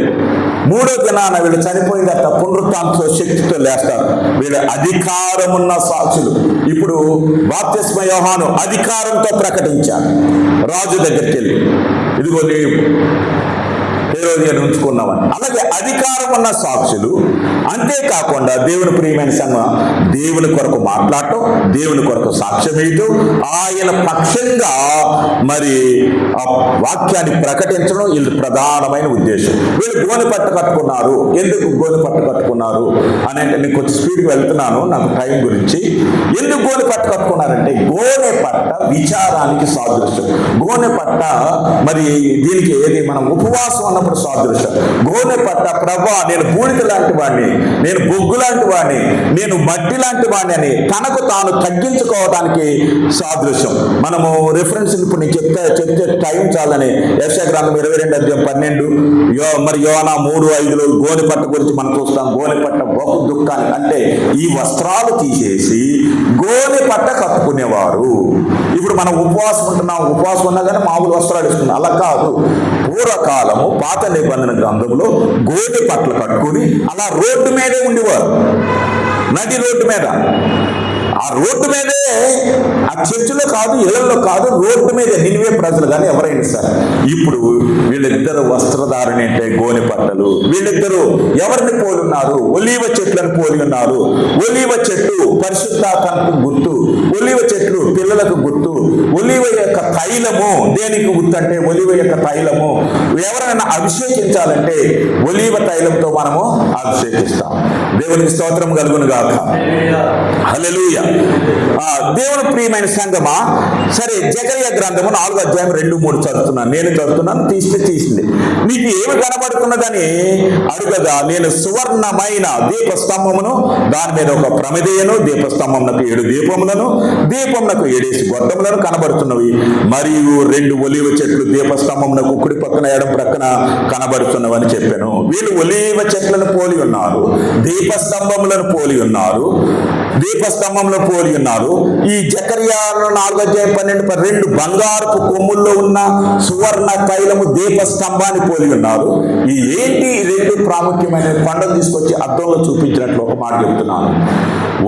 3వ దినాన వీళ్ళు చనిపోయిన తర్వాత పునరుత్థానంతో శక్తితో లేస్తారు. వీళ్ళ అధికారమున్న సాక్షులు. ఇప్పుడు బాప్తిస్మ యోహాను అధికారంతో ప్రకటించారు రాజు దగ్గరికి వెళ్ళి, ఇదిగో హేరోదియను ఉంచుకున్నామని. అలాగే అధికారం ఉన్న సాక్షులు. అంతేకాకుండా దేవుని ప్రియమైన సంఘం దేవుని కొరకు మాట్లాడటం, దేవుని కొరకు సాక్ష్యం వేయటం, ఆయన పక్షంగా మరి ఆ వాక్యాన్ని ప్రకటించడం వీళ్ళు ప్రధానమైన ఉద్దేశం. వీళ్ళు గోనె పట్ట కట్టుకున్నారు. ఎందుకు గోనె పట్ట కట్టుకున్నారు అని అంటే నేను కొంచెం స్పీడ్గా వెళ్తున్నాను నాకు టైం గురించి. ఎందుకు గోనె పట్ట కట్టుకున్నారంటే గోనె పట్ట విచారానికి సాదృశ్యం. గోనె పట్ట మరి దీనికి ఏది మనం ఉపవాసం అన్న చేసినప్పుడు సాదృశ్యం. గోనె పట్ట ప్రభా నేను బూడిద లాంటి వాడిని, నేను బొగ్గు లాంటి వాడిని, నేను మట్టి లాంటి వాడిని అని తనకు తాను తగ్గించుకోవడానికి సాదృశ్యం. మనము రిఫరెన్స్ ఇప్పుడు నేను చెప్తే టైం చాలని యెషయా గ్రంథం 22:12 మరి యోనా 3:5 గోనె పట్ట గురించి మనం చూస్తాం. గోనె పట్ట బహు దుఃఖానికి, అంటే ఈ వస్త్రాలు తీసేసి గోనె పట్ట కట్టుకునేవారు. ఇప్పుడు మనం ఉపవాసం ఉంటున్నాం, ఉపవాసం ఉన్నా కానీ మామూలు వస్త్రాలు ఇస్తున్నాం, అలా కాదు. పూర్వకాలము పాత నిబంధన గ్రంథంలో గోనె పట్టలు కట్టుకుని అలా రోడ్డు మీదే ఉండేవారు, నది రోడ్డు మీద. ఆ రోడ్డు మీదే, ఆ చర్చిలో కాదు, ఇళ్లలో కాదు, రోడ్డు మీదే నినివే ప్రజలు కానీ ఎవరైనా సరే. ఇప్పుడు వీళ్ళిద్దరు వస్త్రధారణ అంటే గోనె పట్టలు. వీళ్ళిద్దరూ ఎవరిని పోలి ఉన్నారు? ఒలీవ చెట్లను పోలి ఉన్నారు. ఒలీవ చెట్టు పరిశుద్ధాత్మకు గుర్తు, ఒలీవ చెట్లు పిల్లలకు గుర్తు. ఒలీవ యొక్క తైలము దేనికి గుర్తు అంటే ఒలీవ యొక్క తైలము ఎవరైనా అభిషేకించాలంటే ఒలీవ తైలంతో మనము అభిషేకిస్తాం. దేవునికి స్తోత్రం కలుగును గాక. హల్లెలూయా. దేవుని ప్రియమైన సంగమా, సరే జకర్యా గ్రంథము 4:2-3 చదువుతున్నాను. నేను చదువుతున్నాను, తీసింది. నీకు ఏమి కనబడుతున్నదని అడుగగా నేను సువర్ణమైన దీపస్తంభమును, దాని మీద ఒక ప్రమిదయను, దీపస్తంభమునకు 7 దీపములను, దీపమునకు 7 గొట్టములను కనబడుతున్నవి. మరియు 2 ఒలీవ చెట్లు దీపస్తంభమునకు కుడి పక్కన ఎడం ప్రక్కన కనబడుతున్నవని చెప్పాను. వీళ్ళు ఒలీవ చెట్లను పోలి ఉన్నారు, దీపస్తంభములను పోలి ఉన్నారు, దీపస్తంభంలో పోలి ఉన్నారు. ఈ జకర్యా 4:12 బంగారపు కొమ్ముల్లో ఉన్న సువర్ణ తైలము దీపస్తంభాన్ని పోలి ఉన్నారు. ఈ ఏంటి 2 ప్రాముఖ్యమైన పండుగ తీసుకొచ్చి అద్దంలో చూపించినట్లు ఒక మాట చెప్తున్నాను.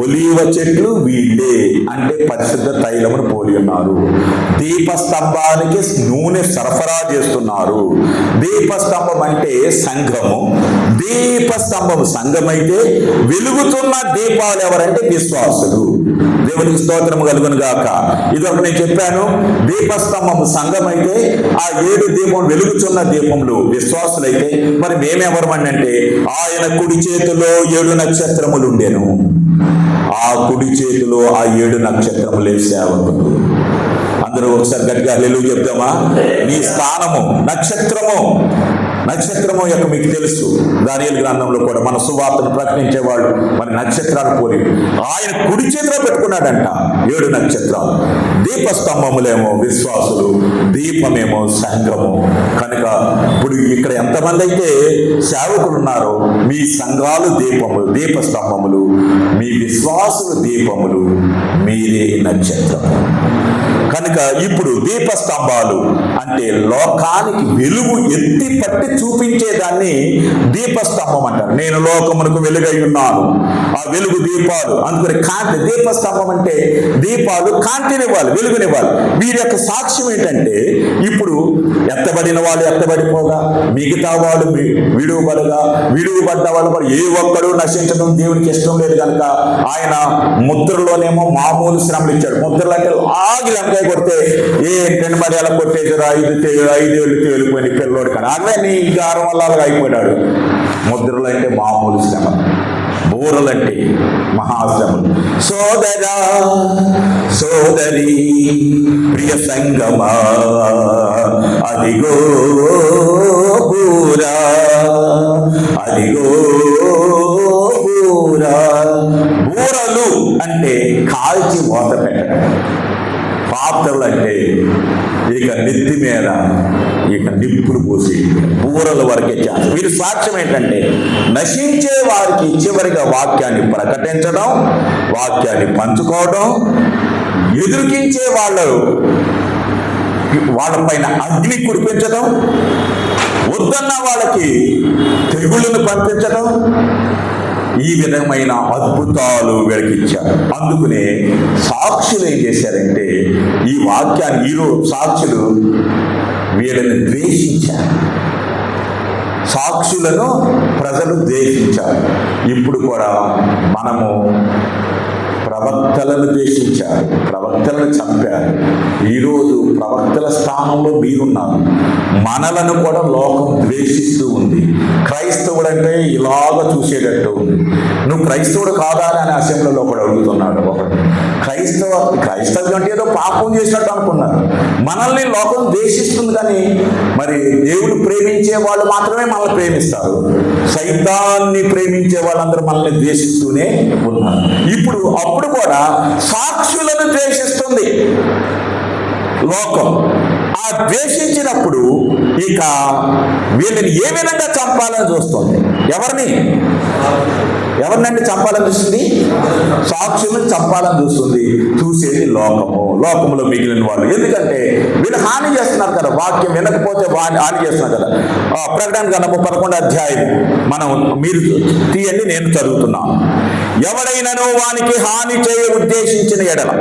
ఒలీవ చెట్లు వీళ్ళే అంటే పరిశుద్ధ తైలమును పోలి ఉన్నారు. దీపస్తంభానికి నూనె సరఫరా చేస్తున్నారు. దీపస్తంభం అంటే సంఘము. దీపస్తంభం సంఘమైతే వెలుగుతున్న దీపాలు ఎవరంటే విశ్వాసులు. దేవునికి స్తోత్రం కలుగును గాక. ఇదొక నేను చెప్పాను. దీపస్తంభము సంఘమైతే ఆ 7 దీపం వెలుగుతున్న దీపములు విశ్వాసులైతే మరి మేమెవరమని అంటే ఆయన కుడి చేతిలో 7 నక్షత్రములు ఉండేను. ఆ కుడి చేతిలో ఆ 7 నక్షత్రములే సేవకులు. అందరూ ఒకసారి గట్టిగా హల్లెలూయా చెప్తామా? నీ స్థానము నక్షత్రము యొక్క మీకు తెలుసు. దానియేలు గ్రంథంలో కూడా మన సువార్తను ప్రకటించేవాళ్ళు మరి నక్షత్రాలు పోలి ఆయన కుడి చేతిలో పెట్టుకున్నాడంట 7 నక్షత్రాలు. దీపస్తంభములేమో విశ్వాసులు, దీపమేమో సంఘము. కనుక ఇప్పుడు ఇక్కడ ఎంతమంది అయితే సేవకులు ఉన్నారో మీ సంఘాలు దీపములు, దీపస్తంభములు, మీ విశ్వాసులు దీపములు, మీరే నక్షత్రం. కనుక ఇప్పుడు దీపస్తంభాలు అంటే లోకానికి వెలుగు ఎత్తి పట్టి చూపించేదాన్ని దీపస్తంభం అంటారు. నేను లోకమునకు వెలుగై ఉన్నాను, ఆ వెలుగు దీపాలు. అందుకని కాంతి, దీపస్తంభం అంటే దీపాలు కాంతినివ్వాలి, వెలుగునివ్వాలి. వీరి యొక్క సాక్ష్యం ఏంటంటే ఇప్పుడు ఎత్తబడిన వాళ్ళు ఎత్తబడిపోగా, మిగతా వాళ్ళు విడువబడ్డ వాళ్ళు మరి ఏ ఒక్కడు నశించడం దేవునికి ఇష్టం లేదు. కనుక ఆయన ముద్రలోనేమో మామూలు శ్రమలు ఇచ్చాడు. ముద్రలు అంటే ఆగి లంకాయ కొడితే ఏ 2 మర్యాల కొట్టేసారు, 5 ఏళ్ళు తేలిపోయిన పిల్లోడు కానీ అదే నీ గారం వల్ల అలాగ అయిపోయాడు. ముద్రలు అంటే మామూలు శ్రమ, బూరలంటే మహాశ్రమలు. సోదరా సోదరి ప్రియ సంగమా, అదిగో బూరా, అదిగో బూరా. బూరలు అంటే కాల్చి మూత పెట్టడం, పాత్రలు అంటే ఇక నెత్తి మీద ఇక నిప్పులు పోసి బూరల వరకే చేస్తారు. వీరి సాక్ష్యం ఏంటంటే నశించే వారికి చివరిగా వాక్యాన్ని ప్రకటించడం, వాక్యాన్ని పంచుకోవడం, ఎదుర్కించే వాళ్ళపైన అగ్ని కురిపించడం, వద్దన్న వాళ్ళకి తెగుళ్ళను పంపించడం, ఈ విధమైన అద్భుతాలు వెలికిచ్చారు. అందుకనే సాక్షులు ఏం చేశారంటే ఈ వాక్యాన్ని ఈరోజు సాక్షులు వీళ్ళని ద్వేషించారు. సాక్షులను ప్రజలు ద్వేషించారు. ఇప్పుడు కూడా మనము ప్రవక్తలను ద్వేషించారు, ప్రవక్తలను చంపారు. ఈరోజు ప్రవక్తల స్థానంలో మీరున్నారు. మనలను కూడా లోకం ద్వేషిస్తూ ఉంది. క్రైస్తవుడు అంటే ఇలాగ చూసేటట్టు ఉంది. నువ్వు క్రైస్తవుడు కాదా అని అసెంబ్లీలో కూడా అడుగుతున్నాడు ఒకడు. క్రైస్తవం అంటే ఏదో పాపం చేసినట్టు అనుకున్నారు. మనల్ని లోకం ద్వేషిస్తుంది, కానీ మరి దేవుడు ప్రేమించే వాళ్ళు మాత్రమే మనల్ని ప్రేమిస్తారు. సైతాన్ని ప్రేమించే వాళ్ళందరూ మనల్ని ద్వేషిస్తూనే ఉన్నారు. అప్పుడు కూడా సాక్షులను ద్వేషిస్తుంది లోకం. ఆ ద్వేషించినప్పుడు ఇక వీళ్ళని ఏ విధంగా చంపాలని చూస్తుంది. ఎవరినంటే చంపాలని చూస్తుంది? సాక్షులను చంపాలని చూస్తుంది. చూసేది లోకములో మిగిలిన వాళ్ళు. ఎందుకంటే వీళ్ళు హాని చేస్తున్నారు కదా, వాక్యం వినకపోతే హాని చేస్తున్నారు కదా. ప్రకటన గ్రంథము 11వ అధ్యాయం మీరు తీయండి, నేను చదువుతున్నాను. ఎవడైనను వానికి హాని చేయ ఉద్దేశించిన ఎడల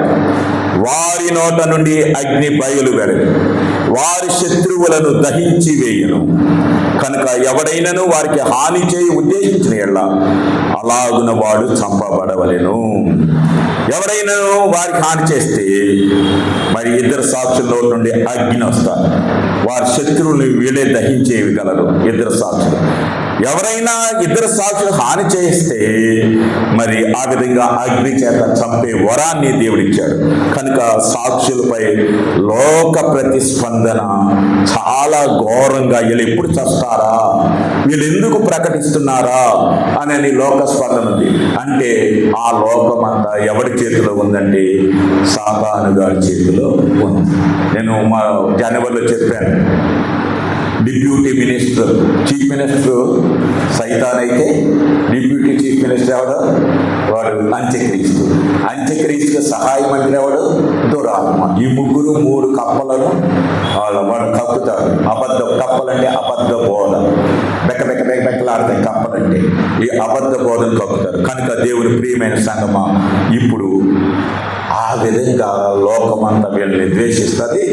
వారి నోట నుండి అగ్ని బయలువెడను, వారి శత్రువులను దహించి వేయును. కనుక ఎవడైనను వారికి హాని చేయి ఉద్దేశించిన ఎడల అలాగున వాడు చంపబడవలెను. ఎవరైనాను వారికి హాని చేస్తే మరి ఇద్దరు సాక్షుల నోటి నుండి అగ్ని వస్తారు. వారి శత్రువులు వీళ్ళే దహించేయగలరు. ఇద్దరు సాక్షులు. ఎవరైనా ఇద్దరు సాక్షులు హాని చేస్తే మరి ఆ విధంగా అగ్ని చేత చంపే వరాన్ని దేవుడిచ్చాడు. కనుక సాక్షులపై లోక ప్రతిస్పందన చాలా ఘోరంగా, వీళ్ళు ఎప్పుడు చస్తారా, వీళ్ళు ఎందుకు ప్రకటిస్తున్నారా అని లోక స్పందన ఉంది. అంటే ఆ లోకమంతా ఎవరి చేతిలో ఉందండి? సాతాను గారి చేతిలో ఉంది. నేను మా జనవరిలో చెప్పాను, డిప్యూటీ మినిస్టర్, చీఫ్ మినిస్టర్ సైతాన్ అయితే డిప్యూటీ చీఫ్ మినిస్టర్ ఎవడు? వాడు అంత్యక్రీస్తు సహాయ మంత్రి ఎవడు? దురాత్మ. ఈ ముగ్గురు 3 కప్పలను వాడు కప్పుతాడు. కప్పలంటే అబద్ధ బోధ. బెక్కలాడతాయి కప్పలంటే. ఈ అబద్ధ బోధను కప్పుతారు. కనుక దేవుని ప్రియమైన సంగమా, ఇప్పుడు ఆ విధంగా లోకమంతా వీళ్ళని ద్వేషిస్తుంది.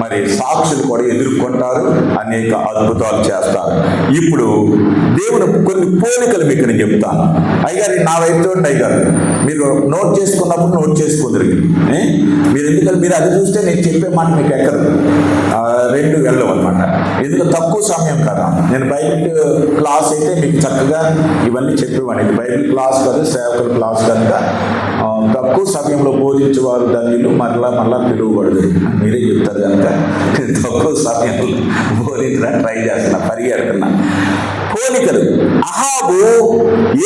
మరి సాక్షులు కూడా ఎదుర్కొంటారు, అనేక అద్భుతాలు చేస్తారు. ఇప్పుడు దేవుని కొన్ని పోలికలు మీకు నేను చెప్తాను. అయ్యగారు నా వైపు చూడండి, అయ్యగారు మీరు నోట్ చేసుకున్నప్పుడు నోట్ చేసుకుందరు. మీరు ఎందుకంటే మీరు అది చూస్తే నేను చెప్పే మాట మీకు ఎక్కదు, 2 వెళ్ళవు అనమాట. ఎందుకు తక్కువ సమయం కదా. నేను బైబిల్ క్లాస్ అయితే మీకు చక్కగా ఇవన్నీ చెప్పేవాడిని. ఇది బైబిల్ క్లాస్ కాదు, సేవకుల క్లాస్ కనుక తక్కువ సమయంలో బోధించేవారు ధన్యులు, మరలా పిలువబడదు. మీరే చెప్తారు కనుక తక్కువ సమయంలో బోధించడానికి ట్రై చేస్తున్నా, పరిగెడుతున్నా. పోలికలు. అహాబు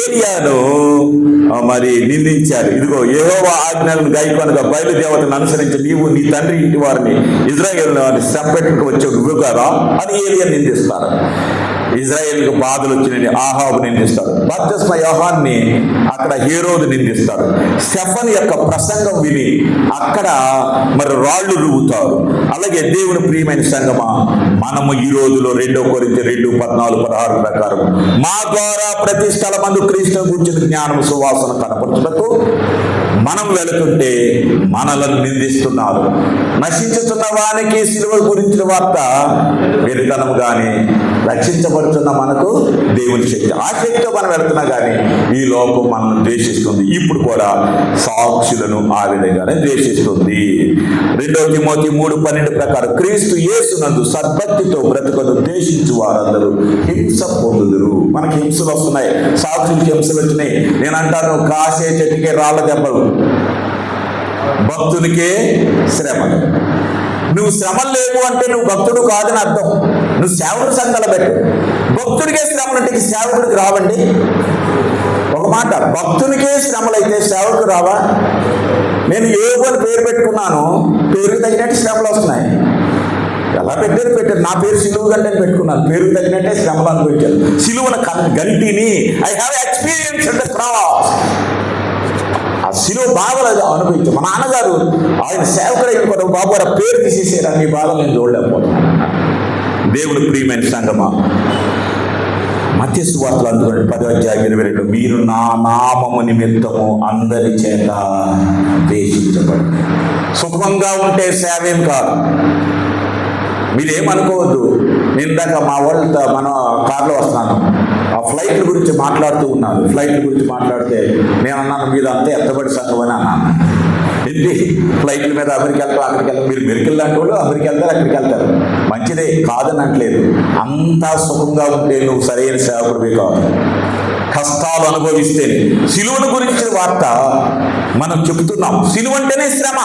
ఏలియాను మరి నిందించాడు. ఇదిగో యెహోవా ఆజ్ఞలను గైకొనగా బయలుదేవతను అనుసరించి నీవు నీ తండ్రి ఇంటి వారిని ఇజ్రాయేల్ చంపెట్టుకు వచ్చే నువ్వు కదా అని ఏలియా నిందిస్తారు. ఇజ్రాయేల్కి బాధలు వచ్చినని ఆహాబు నిందిస్తాడు. బప్తిస్మ యోహాన్ని అక్కడ హేరోదు నిందిస్తాడు. స్టెఫన్ యొక్క ప్రసంగం విని అక్కడ మరి రాళ్ళు రువ్వుతారు. అలాగే దేవుని ప్రియమైన సంగమా, మనము ఈ రోజులో 2 కొరింథీ 2:14-16 ప్రకారం మా ద్వారా ప్రతి స్థలమందు క్రీస్తును గురించిన జ్ఞానం సువాసన కనపరచుటకు మనం వెళుతుంటే మనలను నిందిస్తున్నారు. నశించుతున్న వానికి సిలువ గురించిన వార్త వెరితనం కానీ, రక్షించబడుతున్న మనకు దేవుని శక్తి. ఆ శక్తితో మనం వెళుతున్నా కానీ ఈ లోకం మనల్ని ద్వేషిస్తుంది. ఇప్పుడు కూడా సాక్షులను ఆ విధంగానే ద్వేషిస్తుంది. 2 తిమోతి 3:12 ప్రకారం క్రీస్తు యేసునందు సద్భక్తితో బ్రతుకును ద్వేషించు వారందరూ హింస పొందుదురు. మనకి హింసలు వస్తున్నాయి, సాక్షులకి హింసలు వచ్చినాయి. నేను అంటాను, కాసే చెట్టుకే రాళ్ళ దెబ్బలు, భక్తునికే శ్రమలు. నువ్వు శ్రమలు లేవు అంటే నువ్వు భక్తుడు కాదని అర్థం. నువ్వు సేవకుడు సంఘాలు పెట్టు. భక్తుడికే శ్రమలు అంటే సేవకుడికి రావండి. ఒక మాట, భక్తునికే శ్రమలు అయితే సేవకుడు రావా? నేను యోగు అని పేరు పెట్టుకున్నాను, పేరుకి తగినట్టు శ్రమలు వస్తున్నాయి. ఎలా పెట్టారు? నా పేరు సిలువు గంట అని పెట్టుకున్నాను, పేరుకు తగినట్టే శ్రమలు అనుభవించాను. సిలువన గంటిని I have experience in the cross. ఆ సిలువ బాధలు అనుభవించాను. మా నాన్నగారు ఆయన సేవకుడు కూడా, బాబు ఆ పేరు తీసేసారు, అన్ని బాధలు నేను చూడలేకపోతున్నాను. దేవుని ప్రియమైన సంగమా, మత్తయి సువార్తలు అందుకోండి 10:22 మీరు నా నామము నిమిత్తము అందరి చేత ద్వేషించబడి. సుఖంగా ఉంటే సేవేం కాదు. మీరేమనుకోవద్దు. నేను ఇందాక మా వాళ్ళతో మన కారులో వస్తున్నాను, ఆ ఫ్లైట్ల గురించి మాట్లాడుతూ ఉన్నారు. ఫ్లైట్ల గురించి మాట్లాడితే నేను అన్నాను, మీద అంతా ఎత్తబడి సంఘం అని అన్నాను. ఏంటి ఫ్లైట్ల మీద అమెరికా వెళ్తారు, అక్కడికి వెళ్తారు. మీరు మెరికల్ లాంటి వాళ్ళు అమెరికా వెళ్తారు, అక్కడికి వెళ్తారు, మంచిదే, కాదని అంటలేదు. అంతా సుఖంగా ఉంటే నువ్వు సరైన సేవకుడివి కాదు. కష్టాలు అనుభవిస్తేనే. సిలువను గురించిన వార్త మనం చెబుతున్నాం. సిలువ అంటేనే శ్రమ.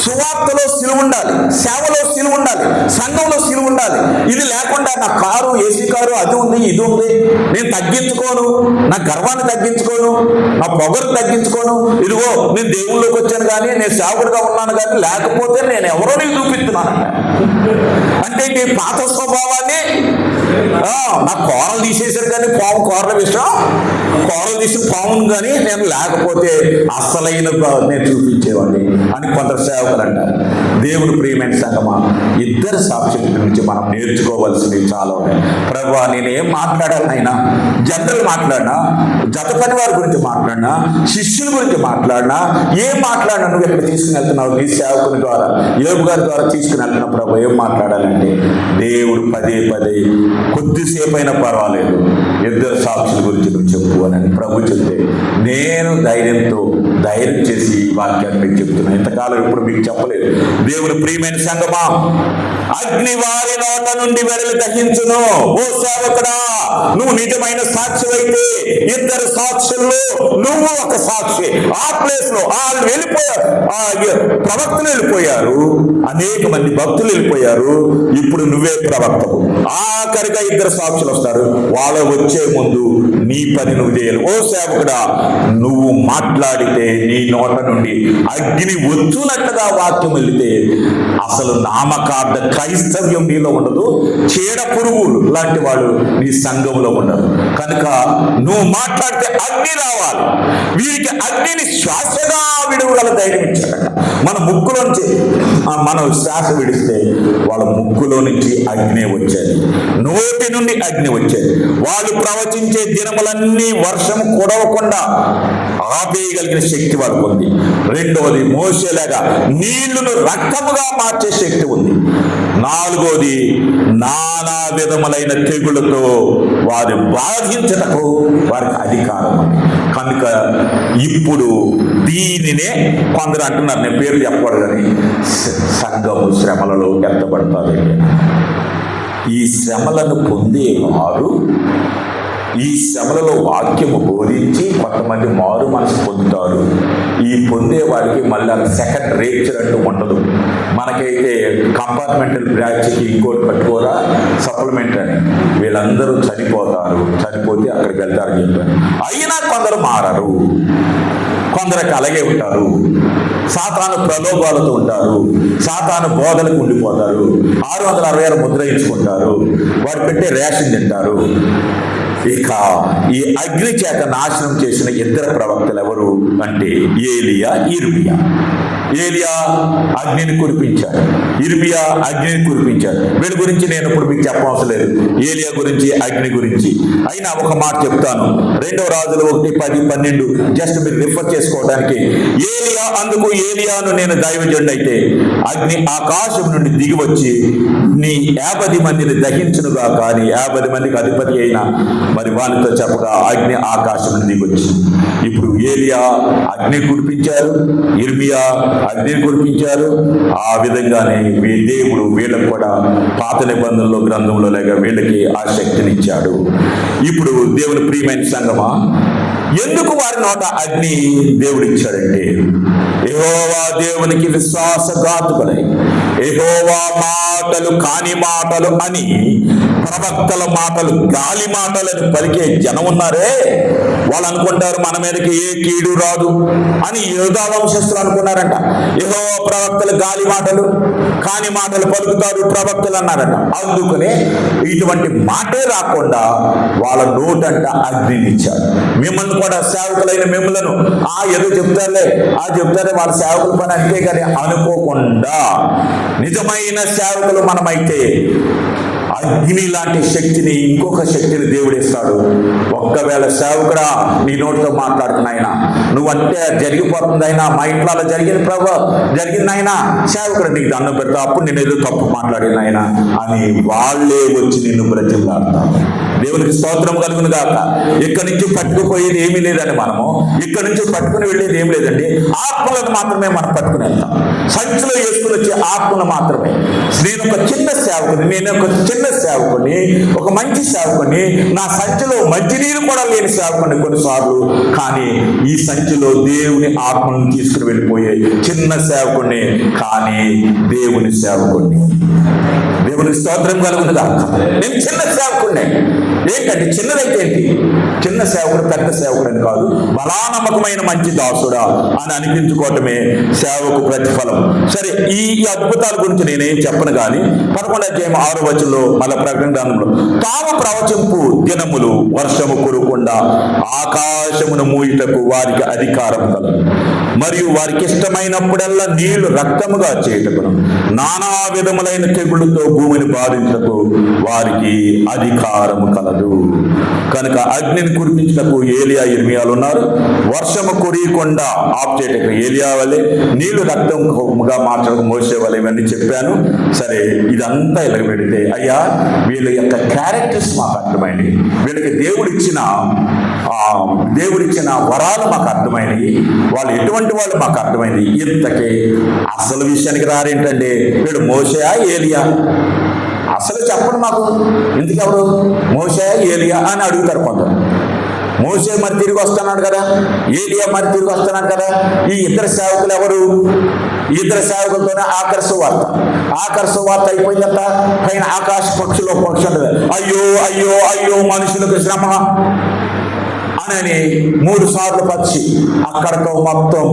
సువార్తలో సిలువ ఉండాలి, సేవలో సిలువ ఉండాలి, సంఘంలో సిలువ ఉండాలి. ఇది లేకుండా నా కారు, ఏసీ కారు, అది ఉంది, ఇది ఉంది, నేను తగ్గించుకోను, నా గర్వాన్ని తగ్గించుకోను, నా పొగరు తగ్గించుకోను, ఇదిగో నేను దేవుళ్ళలోకి వచ్చాను కానీ, నేను సేవకుడిగా ఉన్నాను కానీ, లేకపోతే నేను ఎవరో నీకు చూపిస్తున్నాను అంటే నీ పాత స్వభావాన్ని నా కూరలు తీసేశారు కానీ పాము కూరల విషయం, కూరలు తీసి పామును కానీ నేను లేకపోతే అసలైన నేను చూపించేవాడిని అని కొందరు సేవకులు అంటారు. దేవుడు ప్రియమైన సంగమా, ఇద్దరు సాక్షుల గురించి మనం నేర్చుకోవాల్సినవి చాలా ఉన్నాయి. ప్రభువా, నేనేం మాట్లాడాలి అయినా, జనరల్ మాట్లాడినా, జత పని వారి గురించి మాట్లాడినా, శిష్యుల గురించి మాట్లాడినా, ఏం మాట్లాడినా నువ్వు ఎక్కడ తీసుకుని వెళ్తున్నావు, నీ సేవకుని ద్వారా, యోబు గారి ద్వారా తీసుకుని వెళ్తున్నావు. ప్రభు, ఏం మాట్లాడాలంటే దేవుడు పదే పదే కొద్దిసేపు అయినా పర్వాలేదు ఇద్దరు సాక్షుల గురించి నువ్వు చెప్పు అని ప్రభు చెప్తే నేను ధైర్యం చేసి ఈ వాక్యాన్ని మీకు చెప్తున్నాను. ఇంతకాలం ఇప్పుడు మీకు చెప్పలేదు. దేవుడు ప్రియమైన సంగమా, అగ్ని వారి నోట నుండి వెడలు దహించును. ఓ సేవకుడా, నువ్వు నిజమైన సాక్షి అయితే ఇద్దరు సాక్షుల్లో నువ్వు ఒక సాక్షి. ఆ ప్లేస్ లో వాళ్ళు వెళ్ళిపోయారు, ప్రవక్తలు వెళ్ళిపోయారు, అనేక మంది భక్తులు వెళ్ళిపోయారు. ఇప్పుడు నువ్వే ప్రవక్తవు. ఆఖరిగా ఇద్దరు సాక్షులు వస్తారు. వాళ్ళు వచ్చే ముందు నీ పని నువ్వు చేయాలి. ఓ సేవకుడా, నువ్వు మాట్లాడితే నీ నోట నుండి అగ్ని వచ్చునట్టుగా వాక్యం వెళితే అసలు నామకార్థ క్రైస్తవ్యం నీలో ఉండదు. చీడ పురుగులు లాంటి వాడు నీ సంఘంలో ఉండదు. కనుక నువ్వు మాట్లాడితే అగ్ని రావాలి. వీరికి అగ్నిని శ్వాసగా విడువగల ధైర్యం ఇచ్చాడట. మన ముక్కులో నుంచి మనం శ్వాస విడిస్తే వాళ్ళ ముక్కులో నుంచి అగ్ని వచ్చేది, నోటి నుండి అగ్ని వచ్చేది. వాళ్ళు ప్రవచించే దినములన్నీ వర్షం కుడవకుండా ఆపేయగలిగిన శక్తి వాళ్ళకు ఉంది. రెండవది, మోసేలాగా నీళ్లను రక్తముగా మార్చే శక్తి ఉంది. నాలుగోది, నానా విధములైన తెగులతో వారి బాధించటకు వారికి అధికారం ఉంది. కనుక ఇప్పుడు దీనినే కొందరు అంటున్నారు, నేను పేరు చెప్పాడు కానీ సంఘము శ్రమలలో ఎత్తబడతారు. ఈ శ్రమలను పొందేవారు ఈ శ్రమలలో వాక్యము బోధించి కొంతమంది మారు మనసు పొందుతారు. ఈ పొందే వారికి మళ్ళీ సెకండ్ రేచర్ అంటూ ఉండదు. మనకైతే కంపార్ట్మెంటల్ బ్రాంచ్కి ఇంకోటి కట్టుకోరా సప్లిమెంట్ అని, వీళ్ళందరూ చనిపోతారు. చనిపోతే అక్కడికి వెళ్తారని చెప్పారు. అయినా కొందరు మారరు, కొందరికి అలాగే ఉంటారు. సాతాను ప్రలోభాలతో ఉంటారు, సాతాను బోధలకు ఉండిపోతారు, 666 ముద్ర ఇచ్చుకుంటారు, వాడు పెట్టే రేషన్ తింటారు. ఇక ఈ అగ్ని చేత నాశనం చేసిన ఇద్దరు ప్రవక్తలు ఎవరు అంటే ఏలియా, ఇర్మియా. ఏలియా అగ్నిని కురిపించాడు, ఇర్మియా అగ్నిని కురిపించాడు. వీళ్ళ గురించి నేను ఇప్పుడు మీకు చెప్పవలసిన లేదు, ఏలియా గురించి, అగ్ని గురించి. అయినా ఒక మాట చెప్తాను. 2 రాజులు 1:10-12 జస్ట్ మీరు రిఫర్ చేసుకోవడానికి. ఏలియా అందుకు, ఏలియాను నేను దైవజనుడు అయితే అగ్ని ఆకాశం నుండి దిగి వచ్చి నీ 50 మందిని దహించునుగా, కానీ 50 మందికి అధిపతి అయిన మరి వానితో చెప్పగా అగ్ని ఆకాశం నుండి దిగి వచ్చింది. ఇప్పుడు ఏలియా అగ్ని కురిపించారు, ఇర్మియా అగ్ని కురిపించారు. ఆ విధంగానే దేవుడు వీళ్ళకు కూడా పాత నిబంధనలో గ్రంథంలో లేక వీళ్ళకి ఆ శక్తినిచ్చాడు. ఇప్పుడు దేవుని ప్రియమైన సంగమా, ఎందుకు వారి నోట అగ్ని దేవుడిచ్చాడంటే యెహోవా దేవునికి విశ్వాసఘాతుకులై యెహోవా మాటలు కాని మాటలు అని, ప్రవక్తల మాటలు గాలి మాటలని పలికే జనం ఉన్నారే, వాళ్ళు అనుకుంటారు మన మీదకి ఏ కీడు రాదు అని యూదా వంశస్థులు అనుకున్నారంట. యెహోవా ప్రవక్తలు గాలి మాటలు కాని మాటలు పలుకుతారు ప్రవక్తలు అన్నారంట. అందుకనే ఇటువంటి మాటే రాకుండా వాళ్ళ నోటంట అగ్నిని ఇచ్చారు. మిమ్మల్ని కూడా, సేవకులైన మిమ్మలను ఏదో చెప్తారులే, చెప్తారే వాళ్ళ సేవకుల పని అంతే కానీ అనుకోకుండా నిజమైన సేవకులు మనమైతే అగ్ని లాంటి శక్తిని, ఇంకొక శక్తిని దేవుడు ఇస్తాడు. ఒక్కవేళ సేవకుడా నీ నోటితో మాట్లాడుతున్నాయినా, నువ్వంటే జరిగిపోతుందైనా, మా ఇంట్లో అలా జరిగింది ప్రభు, జరిగిందైనా, సేవకుడు నీకు దండం పెడతా, అప్పుడు నేను ఏదో తప్పు మాట్లాడినైనా అని వాళ్ళే వచ్చి నిన్ను బ్రతిమలాడతారు. దేవునికి స్తోత్రం కలుగును గాక. ఇక్కడి నుంచి పట్టుకుపోయేది ఏమీ లేదండి. మనము ఇక్కడి నుంచి పట్టుకుని వెళ్ళేది ఏం లేదండి. ఆత్మలను మాత్రమే మనం పట్టుకుని వెళ్తాం. సంచిలో వేసుకుని వచ్చే ఆత్మలు మాత్రమే. నేను ఒక చిన్న సేవకుని, ఒక మంచి సేవకుని, నా సంచిలో మంచినీరు కూడా లేని సేవకుని కొన్నిసార్లు. కానీ ఈ సంచిలో దేవుని ఆత్మలను తీసుకుని వెళ్ళిపోయే చిన్న సేవకుని, కానీ దేవుని సేవకుని. దేవునికి స్తోత్రం కలుగును గాక. నేను చిన్న సేవకుడిని. ఏంటంటే చిన్నదైతే ఏంటి? చిన్న సేవకుడు పెద్ద సేవకుడు అని కాదు, బలా నమ్మకమైన మంచి దాసుడా అని అనిపించుకోవటమే సేవకు ప్రతిఫలం. సరే, ఈ అద్భుతాల గురించి నేనేం చెప్పను కానీ 11వ అధ్యాయం 6వ వచనంలో మళ్ళీ ప్రకటన గ్రంథంలో, తాము ప్రవచింపు దినములు వర్షము కురవకుండా ఆకాశమును మూయుటకు వారికి అధికారం కలదు, మరియు వారికి ఇష్టమైనప్పుడల్లా నీళ్లు రక్తముగా చేయటకును నానా విధములైన తెగుళ్ళతో భూమిని బాధించటకు వారికి అధికారము కలదు. కనుక అగ్నిని కురిపించటకు ఏలియా ఇర్మియాలు ఉన్నారు. వర్షము కురియకుండా ఆఫ్ చేయటకు ఏలియా వలె, నీళ్లు రక్తముగా మార్చడానికి మోసే వలె, ఇవన్నీ చెప్పాను. సరే, ఇదంతా ఇలా పెడితే అయ్యా వీళ్ళ యొక్క క్యారెక్టర్స్ మాకు అర్థమైంది, వీళ్ళకి దేవుడిచ్చిన వరాలు మాకు అర్థమైనవి, వాళ్ళు ఎటువంటి వాళ్ళు మాకు అర్థమైంది. ఇంతకీ అసలు విషయానికి రారేంటంటే వీడు మోసేయా ఏలియా? అసలు చెప్పండి మాకు. ఎందుకెవరు మోసే ఏలియా అని అడుగుతారు కొందరు. మోసే మరి తిరిగి వస్తున్నాడు కదా, ఏలియా మరి తిరిగి వస్తున్నాడు కదా. ఈ ఇద్దరు సేవకులు ఎవరు? ఈ ఇద్దరు సేవకులతోనే ఆఖరి సువార్త అయిపోయిందంట. పైన ఆకాశ పక్షులు పక్షి ఉంటుంది, అయ్యో అయ్యో అయ్యో మనుషులకు శ్రమ అని 3 సార్లు పక్షి అక్కడతో మొత్తం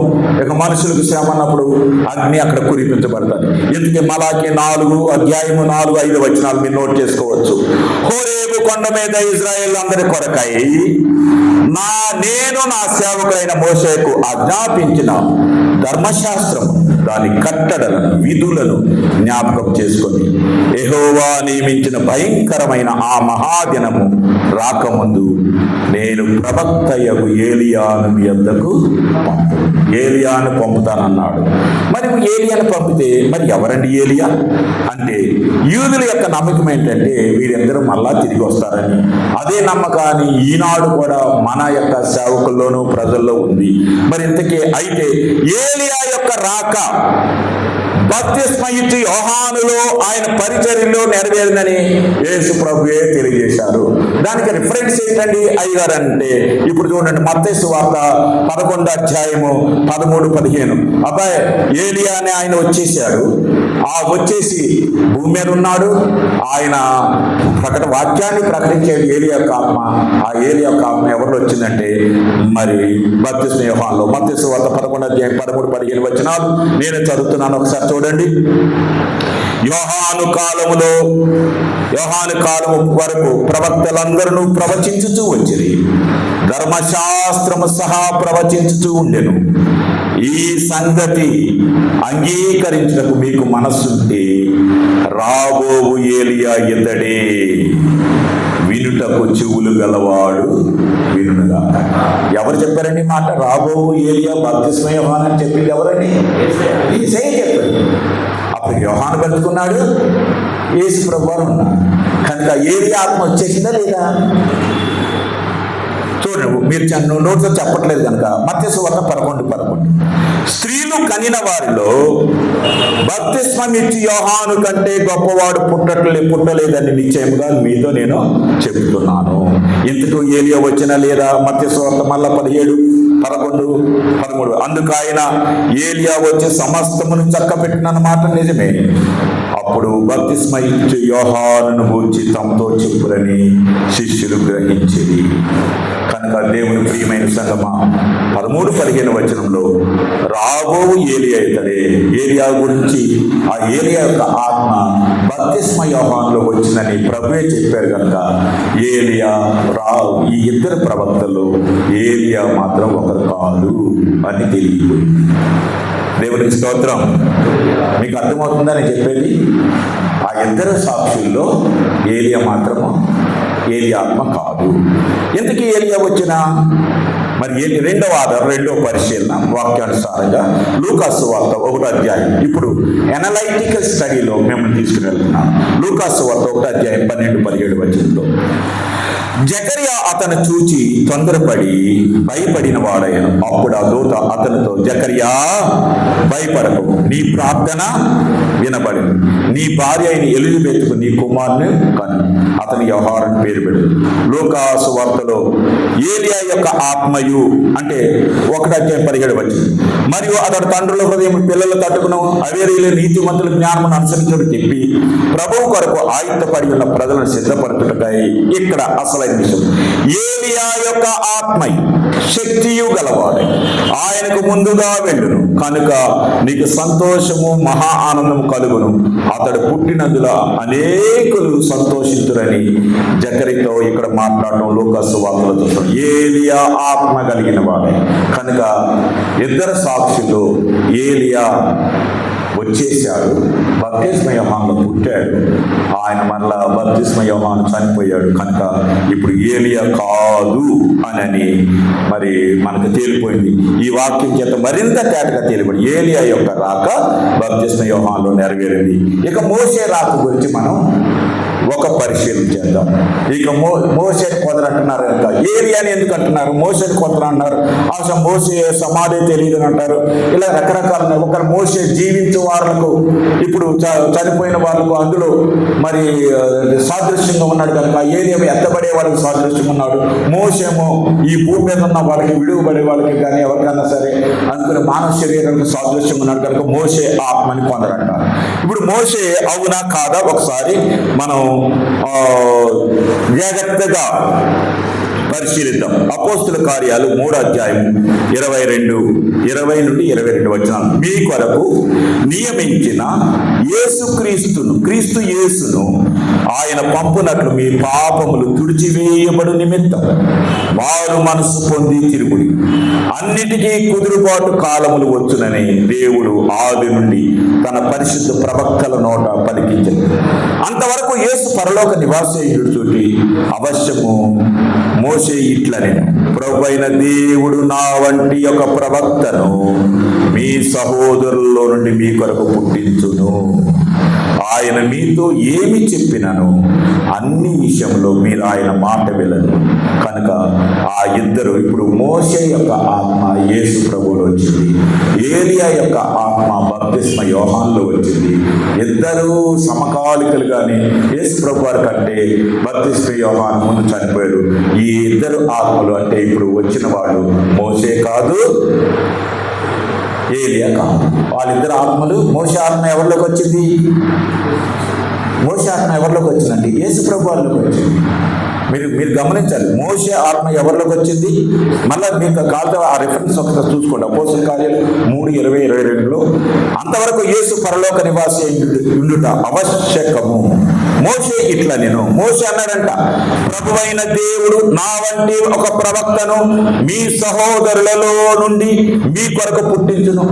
ఇక మనుషులకు శ్రమ అన్నప్పుడు అగ్ని అక్కడ కురిపించబడతాడు. ఎందుకు మలాకి 4 అధ్యాయము 4-5 వచనాలు మీరు నోట్ చేసుకోవచ్చు. హోరేబు కొండ మీద ఇజ్రాయేల్ అందరి కొరకై నేను నా సేవకులైన మోషేకు ఆజ్ఞాపించిన ధర్మశాస్త్రం, దాని కట్టడలను విధులను జ్ఞాపకం చేసుకొని యెహోవా నియమించిన భయంకరమైన ఆ మహాదినము రాకముందు నేను ప్రవక్తయగు ఏలియాను మీ వద్దకు ఏలియాను పంపుతానన్నాడు. మరి ఏలియాను పంపితే మరి ఎవరండి ఏలియా అంటే? యూదుల యొక్క నమ్మకం ఏంటంటే వీరిద్దరూ మళ్ళా తిరిగి వస్తారని. అదే నమ్మకాన్ని ఈనాడు కూడా మన యొక్క సేవకుల్లోనూ ప్రజల్లో ఉంది. మరి ఇంతకీ అయితే ఏలియా యొక్క రాక బప్తిస్మా ఇచ్చి యోహానులో ఆయన పరిచర్యలో నెరవేరిందని యేసు ప్రభువే తెలియజేశారు. దానికి రిఫరెన్స్ ఏంటండి అయ్యగారు అంటే, ఇప్పుడు చూడండి మత్తయి సువార్త 11వ అధ్యాయము 13-15. అబ్బాయి ఏలియా అని ఆయన వచ్చేసాడు. వచ్చేసి భూమి మీద ఉన్నాడు. ఆయన వాక్యాన్ని ప్రకటించేది ఏలియా యొక్క ఆత్మ. ఆ ఏలియా యొక్క ఆత్మ ఎవరిలో వచ్చిందంటే మరి బప్తిస్మా యోహానులో. మత్తయి సువార్త 11వ అధ్యాయం 13-15 వచనాలు నేను చదువుతున్నాను, ఒకసారి చూడండి. యోహాను కాలము వరకు ప్రవక్తలందరూ ప్రవచించుచూ వచ్చిరి, ధర్మశాస్త్రము సహా ప్రవచించుచూ ఉండెను. ఈ సంగతి అంగీకరించడానికి మీకు మనస్సుంటే రాబోవు ఏలియా ఇతడే, వినుటకు చెవులు గలవాడు వినుగా. ఎవరు చెప్పారండి మాట? రాబోవు ఏలియా బప్తిస్మా యోహాను అని చెప్పింది ఎవరండి? యేసయ్య చెప్పాడు. అప్పుడు యోహాను బతుకున్నాడు, యేసు ప్రభువు ఉన్నాడు. కనుక ఏలియా ఆత్మ వచ్చేసిందా లేదా? చూడండి, మీరు నోట్స్ చెప్పట్లేదు కనుక మత్తయి సువార్త 11:11. స్త్రీలు కనిన వారిలో బప్తిస్మం ఇచ్చి యోహాను కంటే గొప్పవాడు పుట్టలేదని నిశ్చయముగా మీతో నేను చెబుతున్నాను. ఎందుకు ఏలియా వచ్చినా లేదా? మత్తయి సువార్త మళ్ళా 17:11-13. అందుకు ఆయన ఏలియా వచ్చి సమస్తమును చక్కబెట్టిన మాట నిజమే. అప్పుడు బప్తిస్మా ఇచ్చి యోహానును గూర్చి తమతో చెప్పులని శిష్యులు గ్రహించేది. కనుక దేవుని ప్రియమైన సంగమా 13-15 వచనంలో రాబోవు ఏలియా ఇతడే. ఏలియా గురించి ఆ ఏలియా యొక్క ఆత్మ బప్తిస్మా యోహానులో వచ్చిందని ప్రభువే చెప్పారు. కనుక ఏలియా ఈ ఇద్దరు ప్రవక్తలు ఏలియా మాత్రం ఒకరు కాదు అని తెలియపోయింది. దేవునికి స్తోత్రం. మీకు అర్థమవుతుందని చెప్పేది? ఆ ఇద్దరు సాక్షుల్లో ఏలియా మాత్రము ఏలియా ఆత్మ కాదు. ఎందుకు ఏలియా వచ్చినా మరి రెండవ పరిశీలన వాక్యానుసారంగా లూకాసు వార్త 1వ అధ్యాయం. ఇప్పుడు ఎనలైటికల్ స్టడీలో మిమ్మల్ని తీసుకుని వెళ్తున్నాను. లూకాసు వార్త 1వ అధ్యాయం 12-17 వచనంలో జకర్యా అతను చూచి తొందరపడి భయపడిన వాడయ్యాను. అప్పుడు ఆ దూత అతనితో, జకర్యా భయపడకు, నీ ప్రార్థన వినబడింది, నీ భార్య అయిన ఎలిజబెతుకు నీ కుమారుని కను, అతని యోహాను పేరు పెట్టు. లూకా సువార్తలో ఏలియా యొక్క ఆత్మయు అంటే 1:17 వచ్చింది. మరియు అతడు తండ్రుల హృదయం పిల్లలు తట్టుకును అవేరీలు నీతిమంతుల జ్ఞానమును అనుసరించడం చెప్పి ప్రభువు కొరకు ఆయుధపడి ఉన్న ప్రజలను సిద్ధపరచుటకై ఇక్కడ అసలైన విషయం. ఏలియా యొక్క ఆత్మయు శక్తియు గలవాడు ఆయనకు ముందుగా వెళ్ళును కనుక నీకు సంతోషము మహా ఆనందము కలుగును, అతడు పుట్టినందున అనేకులు సంతోషించురని జకర్యాతో ఇక్కడ మాట్లాడడం లూకా సువార్తలో చూస్తాం. ఏలియా ఆత్మ కలిగిన వాడే కనుక ఇద్దరు సాక్షులు ఏలియా వచ్చేసాడు, బప్తిస్మ యోహానులో పుట్టాడు, ఆయన మరలా బప్తిస్మ యోహాను చనిపోయాడు కనుక ఇప్పుడు ఏలియా కాదు అని మరి మనకు తేలిపోయింది. ఈ వాక్యం చేత మరింత తేటగా తేలిపోయింది. ఏలియా యొక్క రాక బప్తిస్మ యోహానులో నెరవేరింది. ఇక మోషే రాక గురించి మనం ఒక పరిశీలన చేద్దాం. ఇక మోషేని కుదరంటున్నారు కనుక ఏలియాని ఎందుకు అంటున్నారు, మోషేని కుదర అంటున్నారు, అసలు మోషే సమాధి తెలియదు అంటారు. ఇలా రకరకాల ఒక మోషే జీవించే వాళ్ళకు ఇప్పుడు చనిపోయిన వాళ్ళకు అందులో మరి సాదృశ్యంగా ఉన్నాడు కనుక ఏలియా ఎత్తబడే వాళ్ళకి సాదృశ్యంగా ఉన్నాడు. మోషేమో ఈ భూమి మీద ఉన్న వాళ్ళకి విడువబడే వాళ్ళకి కానీ ఎవరికైనా సరే అందుకని మానవ శరీరానికి సాదృశ్యంగా ఉన్నాడు కనుక మోషే ఆత్మని పొందరంటారు. ఇప్పుడు మోషే అవునా కాదా ఒకసారి మనం జాగ్రత్తగా పరిశీలిద్దాం. అపోస్తుల కార్యాలు 3:20-22 వచనాలు. మీ కొరకు నియమించిన క్రీస్తు యేసును ఆయన పంపునట్లు మీ పాపములు తుడిచివేయబడు నిమిత్తం వారు మనసు పొంది తిరుగుడి. అన్నిటికీ కుదురుబాటు కాలములు వచ్చునని దేవుడు ఆది నుండి తన పరిశుద్ధ ప్రవక్తల నోట పలికించింది. అంతవరకు యేసు పరలోక నివాసయుడు చోటి అవశ్యము మోషే ఇట్లనే, ప్రభువైన దేవుడు నా వంటి ఒక ప్రవక్తను మీ సహోదరుల్లో నుండి మీ కొరకు పుట్టించును, ఆయన మీతో ఏమి చెప్పినను అన్ని విషయంలో మీరు ఆయన మాట వినను. కనుక ఆ ఇద్దరు ఇప్పుడు మోషే యొక్క ఆత్మ యేసు ప్రభువులో వచ్చింది, ఏలియా యొక్క ఆత్మ బప్తిస్మ యోహానులో వచ్చింది. ఇద్దరు సమకాలికలుగానే యేసు ప్రభు వారి కంటే బప్తిస్మ యోహాను ముందు చనిపోయాడు. ఈ ఇద్దరు ఆత్మలు అంటే ఇప్పుడు వచ్చిన వాళ్ళు మోషే కాదు, ఏలియా కాదు. వాళ్ళిద్దరు ఆత్మలు. మోషే ఆత్మ ఎవరిలోకి వచ్చింది? మోషే ఆత్మ ఎవరిలోకి వచ్చిందండి? యేసు ప్రభు వాళ్ళలోకి వచ్చింది. మీరు గమనించాలి, మోషే ఆత్మ ఎవరిలోకి వచ్చింది. మళ్ళీ మీకు కాదు ఆ రిఫరెన్స్ ఒకసారి చూసుకోండి. అపోస్తల కార్యాలు 3:20-22లో అంతవరకు యేసు పరలోక నివాసి ఉండుట ఆవశ్యకము. మోషే ఇట్లా నేను మోషే అన్నాడంట, ప్రభువైన దేవుడు నా వంటి ఒక ప్రవక్తను మీ సహోదరులలో నుండి మీ కొరకు పుట్టించును.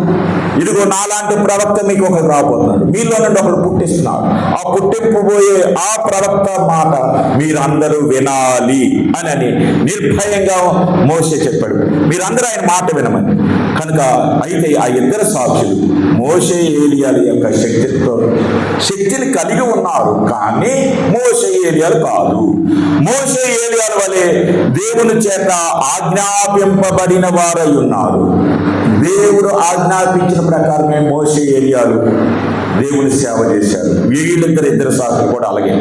ఇదిగో నాలాంటి ప్రవక్త మీకు ఒకరు రాబోతున్నాడు, మీలో నుండి ఒకరు పుట్టిస్తున్నాడు. ఆ పుట్టింపుబోయే ఆ ప్రవక్త మాట మీరందరూ వినాలి అని నిర్భయంగా మోషే చెప్పాడు. మీరందరూ ఆయన మాట వినమని. కనుక అయితే ఆ ఇద్దరు సాక్షులు మోషే ఏలియాల యొక్క శక్తిని కలిగి ఉన్నారు, కానీ మోషే ఏలియాలు కాదు. మోషే ఏలియాల వలె దేవుని చేత ఆజ్ఞాపింపబడిన వారై ఉన్నారు. దేవుడు ఆజ్ఞాపించిన ప్రకారమే మోషే ఏలియాలు దేవుని సేవ చేశారు. ఇద్దరు సాక్షులు కూడా అలాగే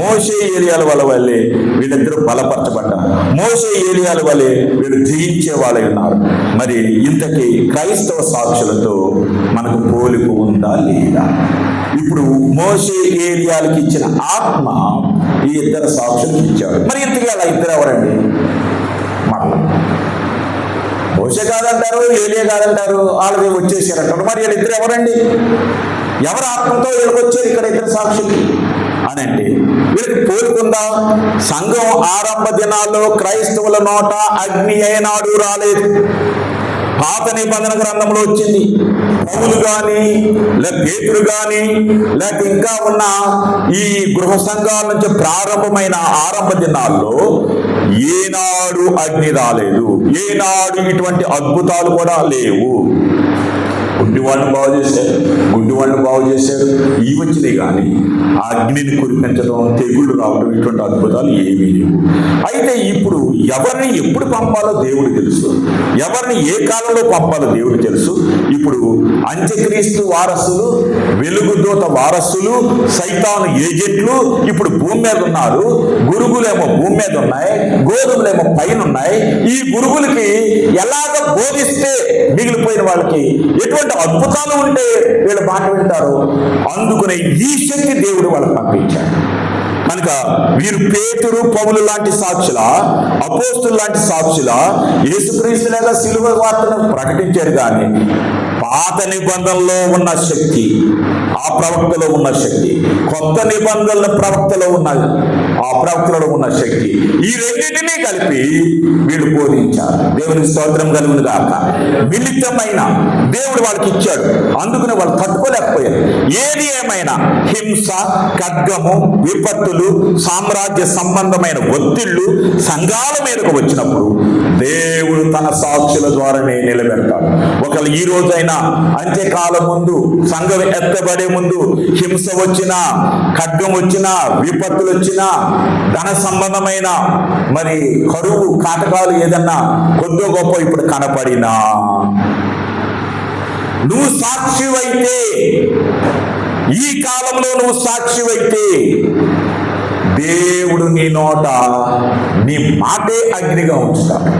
మోషే ఏలియాల వల్లే వీళ్ళిద్దరూ బలపరచబడ్డారు. మోషే ఏలియాల వల్లే వీళ్ళు జయించే వాళ్ళై ఉన్నారు. మరి ఇంతకీ క్రైస్తవ సాక్షులతో మనకు పోలిక ఉందా లేదా? ఇప్పుడు మోషే ఏలియాలకి ఇచ్చిన ఆత్మ ఈ ఇద్దరు సాక్షులకు ఇచ్చాడు. మరి ఇంతకీ అలా ఇద్దరు ఎవరండి? మోషే కాదంటారు, ఏలియా కాదంటారు, వాళ్ళకి వచ్చేసారంటారు. మరి వీళ్ళిద్దరు ఎవరండి? ఎవరు ఆత్మతో వీళ్ళకి వచ్చారు ఇక్కడ ఇద్దరు సాక్షులు అని అంటే వీళ్ళకి పోలుకుందా? సంఘం ఆరంభ దినాల్లో క్రైస్తవుల నోట అగ్ని ఏనాడు రాలేదు. పాత నిబంధన గ్రంథంలో వచ్చింది. పౌలు కానీ లేక పేతురు కానీ లేక ఇంకా ఉన్న ఈ గృహ సంఘాల నుంచి ప్రారంభమైన ఆరంభ దినాల్లో ఏనాడు అగ్ని రాలేదు, ఏనాడు ఇటువంటి అద్భుతాలు కూడా లేవు. గుడ్డివాడిని బాగు చేశారు ఇవి వచ్చినాయి. కానీ ఆ అగ్నిని కురిపించడం, తెగుళ్ళు రావడం, ఇటువంటి అద్భుతాలు ఏమీ లేవు. అయితే ఇప్పుడు ఎవరిని ఎప్పుడు పంపాలో దేవుడు తెలుసు, ఎవరిని ఏ కాలంలో పంపాలో దేవుడు తెలుసు. ఇప్పుడు అంత్యక్రీస్తు వారసులు, వెలుగుదూత వారసులు, సైతాను ఏజెంట్లు ఇప్పుడు భూమి మీద ఉన్నారు. గురుగులేమో భూమి మీద ఉన్నాయి, గోధుమలేమో పైన ఉన్నాయి. ఈ గురుగులకి ఎలాగ బోధిస్తే మిగిలిపోయిన వాళ్ళకి ఎటువంటి అద్భుతాలు ఉంటే వీళ్ళు మాట వింటారు. అందుకునే ఈ శక్తి దేవుడు వాళ్ళకి పంపించాడు. కనుక వీరు పేతురు, పౌలు లాంటి సాక్షుల, అపోస్తులు లాంటి సాక్షుల యేసుక్రీస్తు లేదా సిలువ వార్తను ప్రకటించారు. కానీ పాత నిబంధనలో ఉన్న శక్తి, ఆ ప్రవక్తలో ఉన్న శక్తి, కొత్త నిబంధనల ప్రవక్తలో ఉన్న ఆ ప్రవక్తలో ఉన్న శక్తి, ఈ రెండింటినీ కలిపి వీళ్ళు బోధించారు. దేవుని స్తోత్రం కలుగును గాక. మిళితమైన దేవుడు వాళ్ళకి ఇచ్చాడు. అందుకని వాళ్ళు తట్టుకోలేకపోయారు. ఏది ఏమైనా హింస, ఖడ్గము, విపత్తులు, సామ్రాజ్య సంబంధమైన ఒత్తిళ్లు సంఘాల మీదకు వచ్చినప్పుడు దేవుడు తన సాక్షుల ద్వారానే నిలబెడతాడు. ఒకవేళ ఈ రోజైనా అంత్యకాలం ముందు, సంఘం ఎత్తబడే ముందు హింస వచ్చినా, ఖడ్గం వచ్చినా, విపత్తులు వచ్చినా, ధన సంబంధమైన మరి కరువు కాటకాలు ఏదన్నా కొద్దో గొప్ప ఇప్పుడు కనపడినా, నువ్వు సాక్షివైతే, ఈ కాలంలో నువ్వు సాక్షివైతే దేవుడు నీ నోట నీ మాటే అగ్నిగా ఉంచుతాడు.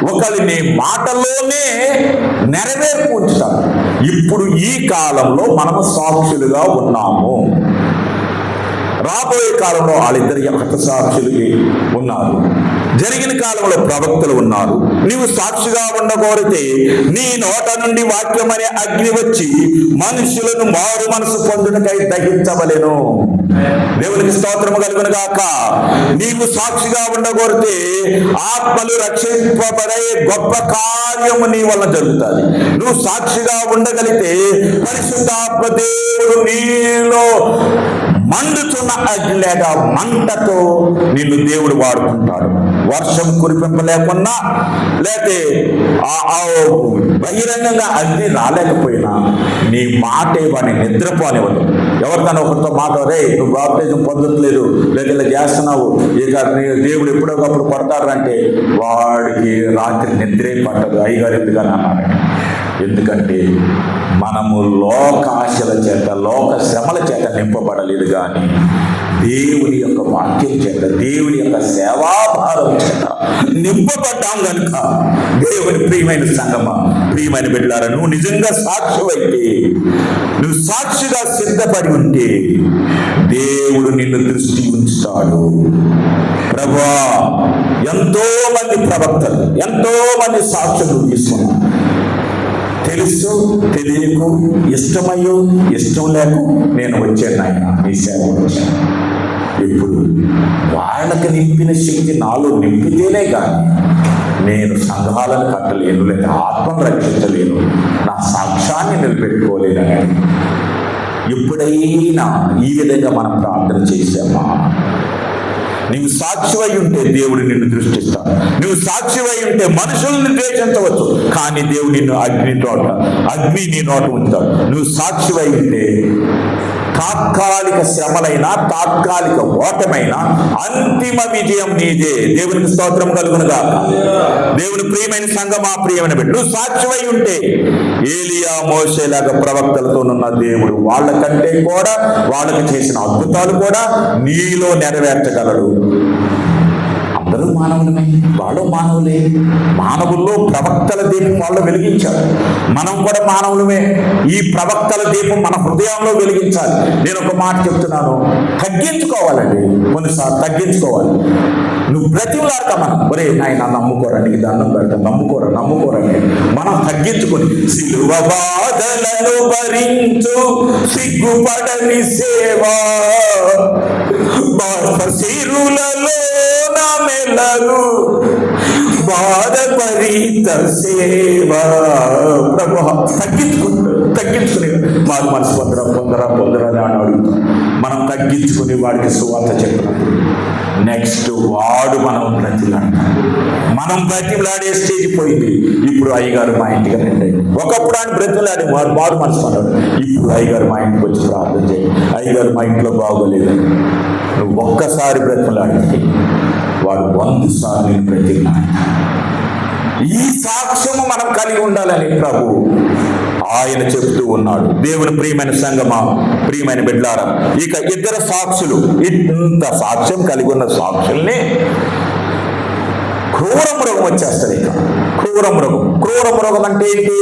ఒకళ్ళు నీ మాటలోనే నెరవేర్పు ఉంచుతాడు. ఇప్పుడు ఈ కాలంలో మనము సాక్షులుగా ఉన్నాము. రాబోయే కాలంలో వాళ్ళిద్దరి హత సాక్షులు ఉన్నారు. జరిగిన కాలంలో ప్రవక్తలు ఉన్నారు. నీవు సాక్షిగా ఉండగోరితే నీ నోట నుండి వాక్యం అనే అగ్ని వచ్చి మనుషులను మారు మనసు పొందుటకై దహించవలెను. దేవునికి స్తోత్రము కలుగును గాక. నీవు సాక్షిగా ఉండగోరితే ఆత్మలు రక్షింపబడే గొప్ప కార్యము నీ వల్ల జరుగుతుంది. నువ్వు సాక్షిగా ఉండగలిగితే పరిశుద్ధాత్మ దేవుడు నీలో మండుచున్న అగ్ని లేదా మంటతో నిన్ను దేవుడు వాడుకుంటాడు. వర్షం కురిపింపలేకున్నా, లేకపోతే బహిరంగంగా అగ్ని రాలేకపోయినా నీ మాటే వాడిని నిద్రపోనివ్వదు. ఎవరికైనా ఒకరితో మాట, రే నువ్వు బాప్టిజం పొందట్లేదు, లేదా ఇలా చేస్తున్నావు, ఇక దేవుడు ఎప్పుడోకప్పుడు కొడతాడు అంటే వాడికి రాత్రి నిద్రే పట్టదు. అయ్యగారు ఎందుకని అన్నాడు. ఎందుకంటే మనము లోక ఆశల చేత, లోక శ్రమల చేత నింపబడలేదు, కానీ దేవుని యొక్క వాక్యం చేత, దేవుని యొక్క సేవాభారం చేత నింపబడ్డాం. కనుక దేవుని ప్రియమైన సంగమా, ప్రియమైన బిడ్డలారా, నువ్వు నిజంగా సాక్షివైతే, నువ్వు సాక్షిగా సిద్ధపడి ఉంటే దేవుడు నిన్ను దృష్టి ఉంచుతాడు. ప్రభువా, ఎంతో మంది ప్రవక్తలు, ఎంతో మంది సాక్షులు తీసుకున్నారు. తెలుసు తెలియకు, ఇష్టమయ్యో ఇష్టం లేక నేను వచ్చాను ఆయన నీ సేవకు వచ్చాను. ఇప్పుడు వాళ్ళకి నింపిన శక్తి నాలో నింపితేనే కానీ నేను సంఘాలను కట్టలేను, లేదా ఆత్మను రక్షించలేను, నా సాక్ష్యాన్ని నిలబెట్టుకోలేను. ఎప్పుడైనా ఈ విధంగా మనం ప్రార్థన చేశామా? నీవు సాక్షివై ఉంటే దేవుడు నిన్ను దృష్టిస్తాడు. నువ్వు సాక్షివై ఉంటే మనుషుల్ని ద్వేషించవచ్చు, కానీ దేవుడు నిన్ను అగ్ని నీ నోట ఉంచుతాడు. నువ్వు సాక్షివై ఉంటే తాత్కాలిక శ్రమలైనా, తాత్కాలిక ఓటమైనా అంతిమ విజయం నీదే. దేవునికి స్తోత్రం కలుగునుగా. దేవుని ప్రియమైన సంఘమా, ప్రియమైన బిడ్డ, నువ్వు సాక్షివై ఉంటే ఏలియా, మోషేలాగా ప్రవక్తలతోనున్న దేవుడు వాళ్ళకంటే కూడా, వాళ్ళకి చేసిన అద్భుతాలు కూడా నీలో నెరవేర్చగలడు. అందరూ మానవులమే, వాళ్ళు మానవులే. మానవుల్లో ప్రవక్తల దీపం వాళ్ళు వెలిగించారు. మనం కూడా మానవులమే. ఈ ప్రవక్తల దీపం మన హృదయంలో వెలిగించాలి. నేను ఒక మాట చెప్తున్నాను, తగ్గించుకోవాలండి. కొన్నిసార్లు తగ్గించుకోవాలి. నువ్వు బ్రతిమలాడతా మనం, ఒరే ఆయన నమ్ముకోరా, నీకు దండం పెడతా, నమ్ముకోరండి. మనం తగ్గించుకొని సిలువ బాధలను భరించు సిగ్గుపడని సేవా, సిరులలో మెలగు బాధపరిత సేవ. ప్రభు తగ్గించుకుని మారు మనసు పొందరా అని అడుగుతాం. మనం తగ్గించుకుని వాడికి సువార్త చెప్పినప్పుడు నెక్స్ట్ వాడు మనం బ్రతిమలాడే స్టేజ్ పోయింది. ఇప్పుడు అయ్యగారు మా ఇంటికి రండి. ఒకప్పుడు ఆయన బ్రతిమలాడి వాడు మనసు అన్నాడు. ఇప్పుడు అయ్యగారు మా ఇంటికి వచ్చి ప్రార్థన చేయి, అయ్యగారు మా ఇంట్లో బాగోలేదు. నువ్వు ఒక్కసారి బ్రతిమలాడితే వాడు 100 సార్లు నేను బ్రతిమలాడి. ఈ సాక్ష్యము మనం కలిగి ఉండాలని ప్రభు ఆయన చెప్తూ ఉన్నాడు. దేవుని ప్రియమైన సంగమా, ప్రియమైన బిడ్డలారా, ఇక ఇద్దరు సాక్షులు, ఇంత సాక్ష్యం కలిగి ఉన్న సాక్షుల్ని క్రూర మృగం వచ్చేస్తుంది. ఇక క్రూర మృగం అంటే ఏంటి?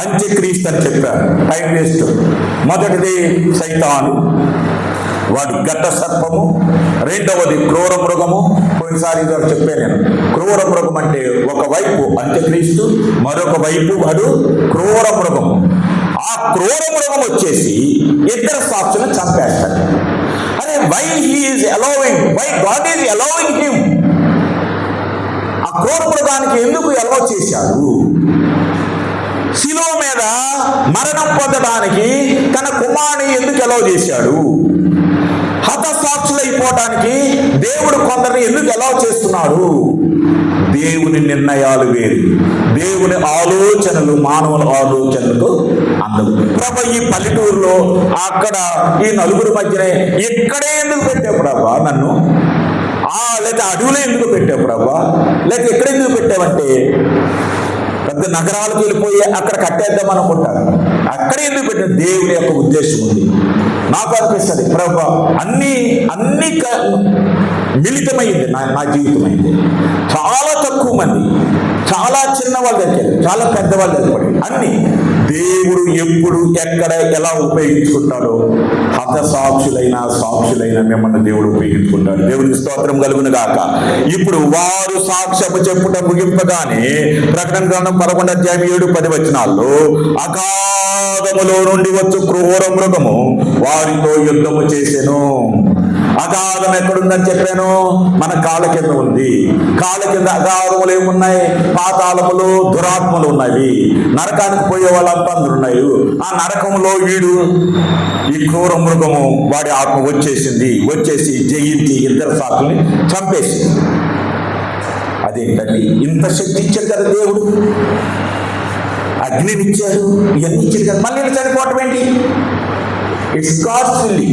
అంత్యక్రీస్తు అని చెప్పారు. Time waste. మొదటిది సైతాను, వాడి ఘట సర్పము. రెండవది క్రూర మృగము. కొన్నిసారి చెప్పాను నేను, క్రూర మృగం అంటే ఒకవైపు అంత్యక్రీస్తు, మరొక వైపు వాడు క్రూర మృగము. ఆ క్రూర మృగం వచ్చేసి ఇద్దరు సాక్షులను చంపేస్తాడు. అరే why God is allowing him? ఆ క్రూర మృగానికి ఎందుకు అలౌ చేశాడు? శిలువ మీద మరణం పొందడానికి తన కుమారుని ఎందుకు అలౌ చేశాడు? హతసాక్షులైపోవటానికి దేవుడు కొందరిని ఎందుకు అలౌ చేస్తున్నాడు? దేవుని నిర్ణయాలు వేరు, దేవుని ఆలోచనలు మానవుల ఆలోచనలకు అందదు. ప్రభా ఈ పల్లెటూరులో అక్కడ ఈ నలుగురు మధ్యనే ఇక్కడే ఎందుకు పెట్టావు ప్రభా నన్ను? లేదా అడవులో ఎందుకు పెట్టావు ప్రభా? లేక ఎక్కడ ఎందుకు పెట్టావంటే పెద్ద నగరాలకు వెళ్ళిపోయి అక్కడ కట్టేద్దాం అనుకుంటారు. అక్కడే ఎందుకు పెట్టిన? దేవుని యొక్క ఉద్దేశం ఉంది. నాకు అనిపిస్తుంది ప్రభా అన్నీ మిళితమైంది నా జీవితం అయితే. చాలా తక్కువ మంది, చాలా చిన్నవాళ్ళ దగ్గర, చాలా పెద్దవాళ్ళ దగ్గర అన్ని దేవుడు ఎప్పుడు ఎక్కడ ఎలా ఉపయోగించుకుంటాడో సాక్షులైన మిమ్మల్ని దేవుడు ఉపయోగించుకుంటాడు. దేవునికి స్తోత్రం కలుగును గాక. ఇప్పుడు వారు సాక్ష్యము చెప్పుట ముగింపగానే ప్రకటన గ్రంథం 11:7-10 అగాధములో నుండి వచ్చు క్రూర మృగము వారితో యుద్ధము చేసెను. అగాధం ఎక్కడుందని చెప్పాను? మన కాళ్ళ కింద ఉంది. కాళ్ళ కింద అగాధములు ఏమున్నాయి? పాతాళములు, దురాత్మలు ఉన్నవి. నరకానికి పోయే వాళ్ళంతా అందరూ ఉన్నాయి. ఆ నరకంలో వీడు ఈ క్రూర మృగము వాడి ఆత్మ వచ్చేసి జయించి ఇద్దరు సాకుల్ని చంపేసింది. అదేంటండి? ఇంత శక్తి ఇచ్చాడు కదా దేవుడు, అగ్నినిచ్చాడు, ఇవన్నీ ఇచ్చాడు కదా, మళ్ళీ చనిపోవటం ఏంటి? It's costly.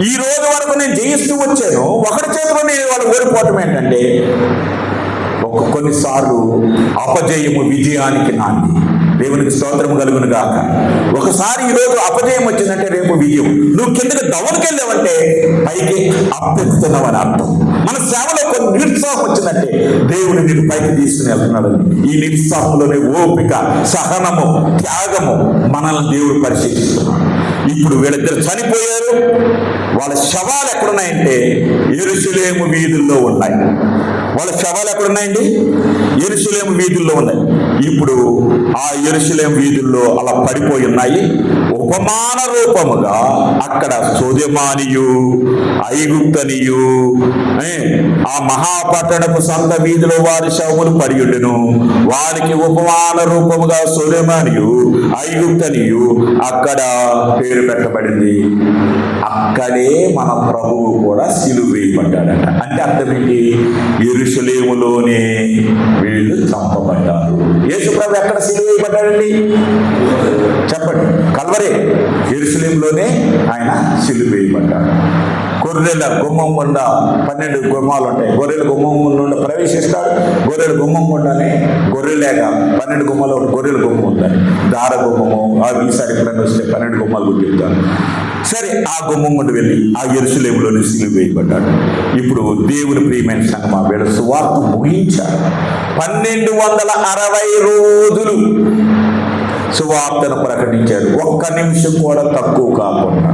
ఈ రోజు వరకు నేను జయిస్తూ వచ్చాను, ఒకటి చేతిలో నేను వాళ్ళు ఓడిపోవటం ఏంటంటే కొన్నిసార్లు అపజయము విజయానికి నాంది. దేవునికి స్తోత్రం కలుగును గాక. ఒకసారి ఈరోజు అపజయం వచ్చిందంటే రేపు విజయం. నువ్వు కిందకి డౌన్కి వెళ్ళావంటే పైకి అప్పెత్తున్నావని అర్థం. మన సేవలో కొన్ని నిరుత్సాహం వచ్చిందంటే దేవుడు నీకు పైకి తీసుకుని వెళ్తున్నాడు. ఈ నిరుత్సాహంలోనే ఓపిక, సహనము, త్యాగము మనల్ని దేవుడు పరిశీలిస్తున్నాడు. ఇప్పుడు వీళ్ళిద్దరు చనిపోయారు. వాళ్ళ శవాలు ఎక్కడున్నాయంటే యెరూషలేము వీధుల్లో ఉన్నాయి. వాళ్ళ శవాలు ఎక్కడున్నాయండి? యెరూషలేము వీధుల్లో ఉన్నాయి. ఇప్పుడు ఆ యెరూషలేము వీధుల్లో అలా పడిపోయి ఉన్నాయి. ఉపమాన రూపముగా అక్కడ సొదొమనియు ఐగుప్తనియు ఆ మహాపట్టణపు సంత వీధిలో వారి శవములు పడియుండును. వారికి ఉపమాన రూపముగా సొదొమనియు ఐగుప్తనియు అక్కడ పేరు పెట్టబడింది. అక్కడే మన ప్రభువు కూడా సిలువ వేయబడ్డాడట. అంటే అర్థం ఏంటి? యెరూషలేములోనే వీళ్ళు చంపబడ్డారు. యేసు ప్రభు ఎక్కడ సిలువ వేయబడ్డాడండి? చెప్పండి. కల్వరే, యెరూషలేములోనే ఆయన సిలువ వేయబడ్డాడు. గొర్రెల గుమ్మం గుండా 12 గుమ్మాలు ఉంటాయి. గొర్రెల గుమ్మం గుండా ప్రవేశిస్తాడు. గొర్రెల గుమ్మం గుండానే గొర్రెలేక 12 గుమ్మాలు గొర్రెల గుమ్మం ఉంటాయి. దార గుమ్మము ఈసారి ఎప్పుడైనా వస్తే 12 గుమ్మాలు కూడా చెప్తాను. సరే, ఆ గుమ్మం గుండా వెళ్ళి ఆ యెరూషలేములోనే సిలువ వేయబడ్డాడు. ఇప్పుడు దేవుని ప్రియమైన సంగమా, వీళ్ళ సువార్త ముగించాడు. 1260 రోజులు సువార్తను ప్రకటించాడు. ఒక్క నిమిషం కూడా తక్కువ కాకుండా.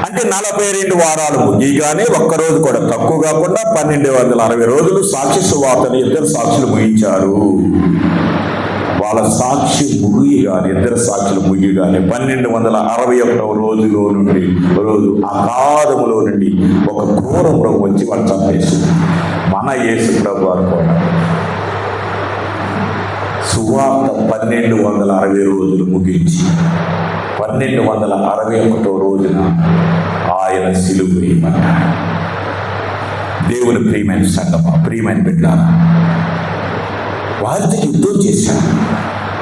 అంటే 42 వారాలు ముగియగానే ఒక్కరోజు కూడా తక్కువ కాకుండా 1260 రోజులు సాక్షి సువార్తను ఇద్దరు సాక్షులు ముగించారు. వాళ్ళ సాక్షి ముగియగానే, ఇద్దరు సాక్షులు ముగియగానే 1261 రోజు అగాధములో నుండి ఒక క్రూర మృగం వచ్చి వాళ్ళు చంపేసింది. మన యేసు ప్రభు వారు కూడా సువార్త 1260 రోజులు ముగించి 1261 రోజున ఆయన సిలువ వేయమన్నాడు. దేవుని ప్రియమైన సంగమా, ప్రియమైన బిడ్డలారా, వారితో యుద్ధం చేశారు.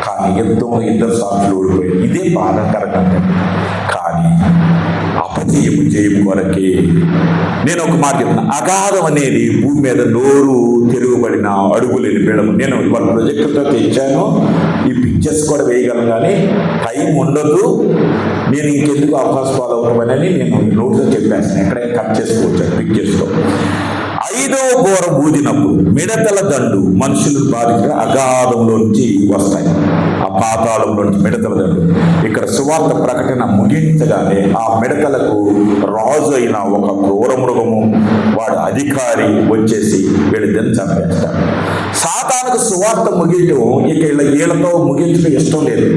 కానీ యుద్ధంలో ఇద్దరు సాక్షులు ఓడిపోయారు. ఇదే బాధాకరంగా. కానీ అపజయము జయము కొరకే నేను ఒక మాట చెప్తున్నా. అగాధం అనేది భూమి మీద నోరు తిరుగుబడిన అడుగులేని బీడము. నేను వాళ్ళ ప్రొజెక్టుతో తెచ్చాను, ఈ పిక్చర్స్ కూడా వేయగలను, కానీ టైం ఉండదు. నేను ఇంకెందుకు అవకాశం పాలవుతామని నేను నోట్తో చెప్పేస్తాను. ఎక్కడైనా కట్ చేసుకోవచ్చు పిక్చర్స్తో. 5వ ఘోరం ఊదినప్పుడు మిడతల దండు మనుషులను బాధించిన అగాధంలో నుంచి వస్తాయి. ఆ పాతాళంలో నుంచి మిడతల దండు. ఇక్కడ సువార్త ప్రకటన ముగించగానే ఆ మిడతలకు రాజు అయిన ఒక క్రూర మృగము, వాడు అధికారి వచ్చేసి వీళ్ళిద్దరిని చంపేస్తాడు. సాతానుకు సువార్త ముగించడం ఇక వీళ్ళతో ముగించడం ఇష్టం లేదు.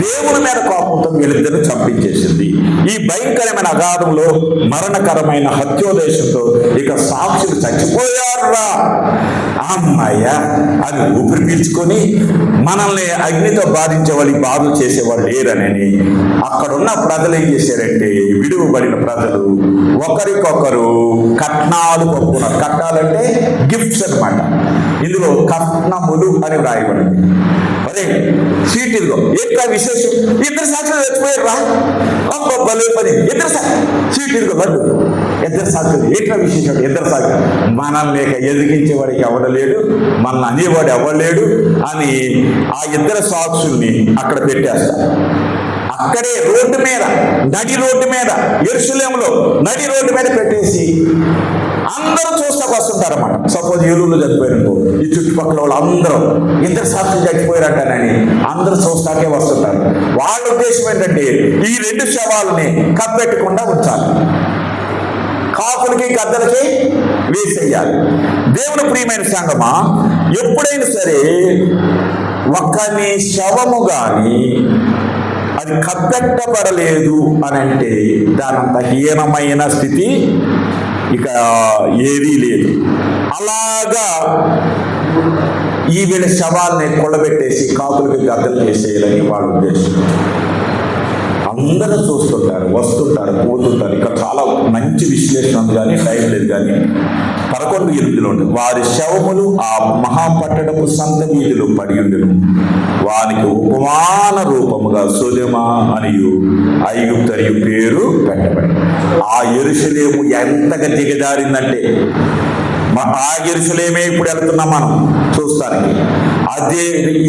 దేవుని మీద కోపంతో వీళ్ళిద్దరిని చంపించేసింది. ఈ భయంకరమైన అగాధంలో మరణకరమైన హత్యోదేశంతో ఇక సాక్షులు చచ్చిపోయారురా అమ్మాయ్య అని ఊపిరి పీల్చుకొని మనల్ని అగ్నితో బాధించేవాళ్ళు, బాధలు చేసేవాళ్ళు లేరని అక్కడున్న ప్రజలు ఏం చేశారంటే, విడువబడిన ప్రజలు ఒకరికొకరు కట్నాలు పంపుకున్నారు. కట్నాలంటే గిఫ్ట్స్ అన్నమాట. ఇందులో కట్నములు అని వ్రాయబడింది. అదే సీటీలో ఏంటా విశేషం? ఇద్దరు సాక్షులు చచ్చిపోయారురా, భలే పని. ఇద్దరు సీటీలో లడ్డు, ఇద్దరు సాక్షులు ఏంటా విశేషం? ఇద్దరు సాక్షులు. మనల్ని ఎదిగించేవాడికి ఎవడలేడు, మనల్ని అనేవాడు ఎవడలేడు అని ఆ ఇద్దరు సాక్షుల్ని అక్కడ పెట్టేస్తారు. అక్కడే రోడ్డు మీద, నడి రోడ్డు మీద, యెరూషలేములో నడి రోడ్డు మీద పెట్టేసి అందరూ చూస్తాకు వస్తుంటారన్నమాట. సపోజ్ ఏలూరులో చచ్చిపోయారు, ఈ చుట్టుపక్కల వాళ్ళు అందరూ ఇద్దరు సాక్షులు చచ్చిపోయారంటానని అందరూ చూస్తాకే వస్తుంటారు. వాళ్ళ ఉద్దేశం ఏంటంటే ఈ 2 శవాలని కప్పెట్టకుండా ఉంచాలి, కాపులకి గద్దలకి వేసేయాలి. దేవుని ప్రియమైన సంగమా, ఎప్పుడైనా సరే ఒక్కని శవము కానీ అది కప్పెట్టబడలేదు అని అంటే దానంత హీనమైన స్థితి ఇక ఏదీ లేదు. అలాగా ఈ వీళ్ళ శవాల్ని కొల్లబెట్టేసి కాపులకి గద్దలు చేసేయాలని వాళ్ళ ఉద్దేశం. అందరూ చూస్తుంటారు, వస్తుంటారు, పోతుంటారు. ఇక్కడ చాలా మంచి విశ్లేషణ ఉంది, కానీ టైం లేదు. కానీ 11:8 ఉంటుంది, వారి శవములు ఆ మహాపట్టణపు సంత వీధిలో పడి ఉండెను, వానికి ఉపమాన రూపముగా సొదొమ అనియు ఐగుప్తు అనియు పేరు పెట్టబడి. ఆ యెరూషలేము ఎంతగా దిగజారిందంటే, ఆ యెరూషలేమే ఇప్పుడు వెళ్తున్నాం మనం చూస్తానికి. అదే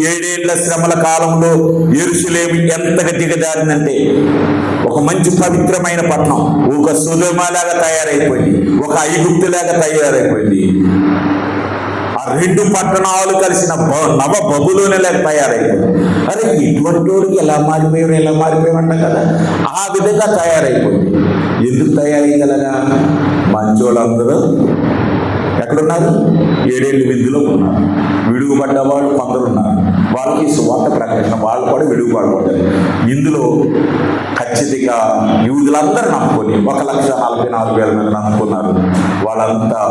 7 ఏళ్ల శ్రమల కాలంలో యెరూషలేము ఎంతగా దిగజారిందంటే, ఒక మంచి పవిత్రమైన పట్టణం ఒక సొదొమలాగా తయారైపోయింది, ఒక ఐగుప్తులాగా తయారైపోయింది. ఆ 2 పట్టణాలు కలిసిన నవ బబులోనులాగా తయారైపోయింది. అరే ఇటువంటి వాడికి ఎలా మారిపోయామంట కదా, ఆ విధంగా తయారైపోయింది. ఎందుకు తయారయ్యగలగా? మంచోళ్ళందరూ ఎక్కడున్నారు? 7 ఏళ్ళ విందులో ఉన్నారు. విడుగుపడ్డ వాళ్ళు కొందరు ఉన్నారు, వాళ్ళకి సువార్త ప్రకటన, వాళ్ళు కూడా విడుగుపడబడ్డారు. ఇందులో ఖచ్చితంగా యూదులందరూ నమ్ముకొని 1,44,000 మంది నమ్ముకున్నారు. వాళ్ళంతా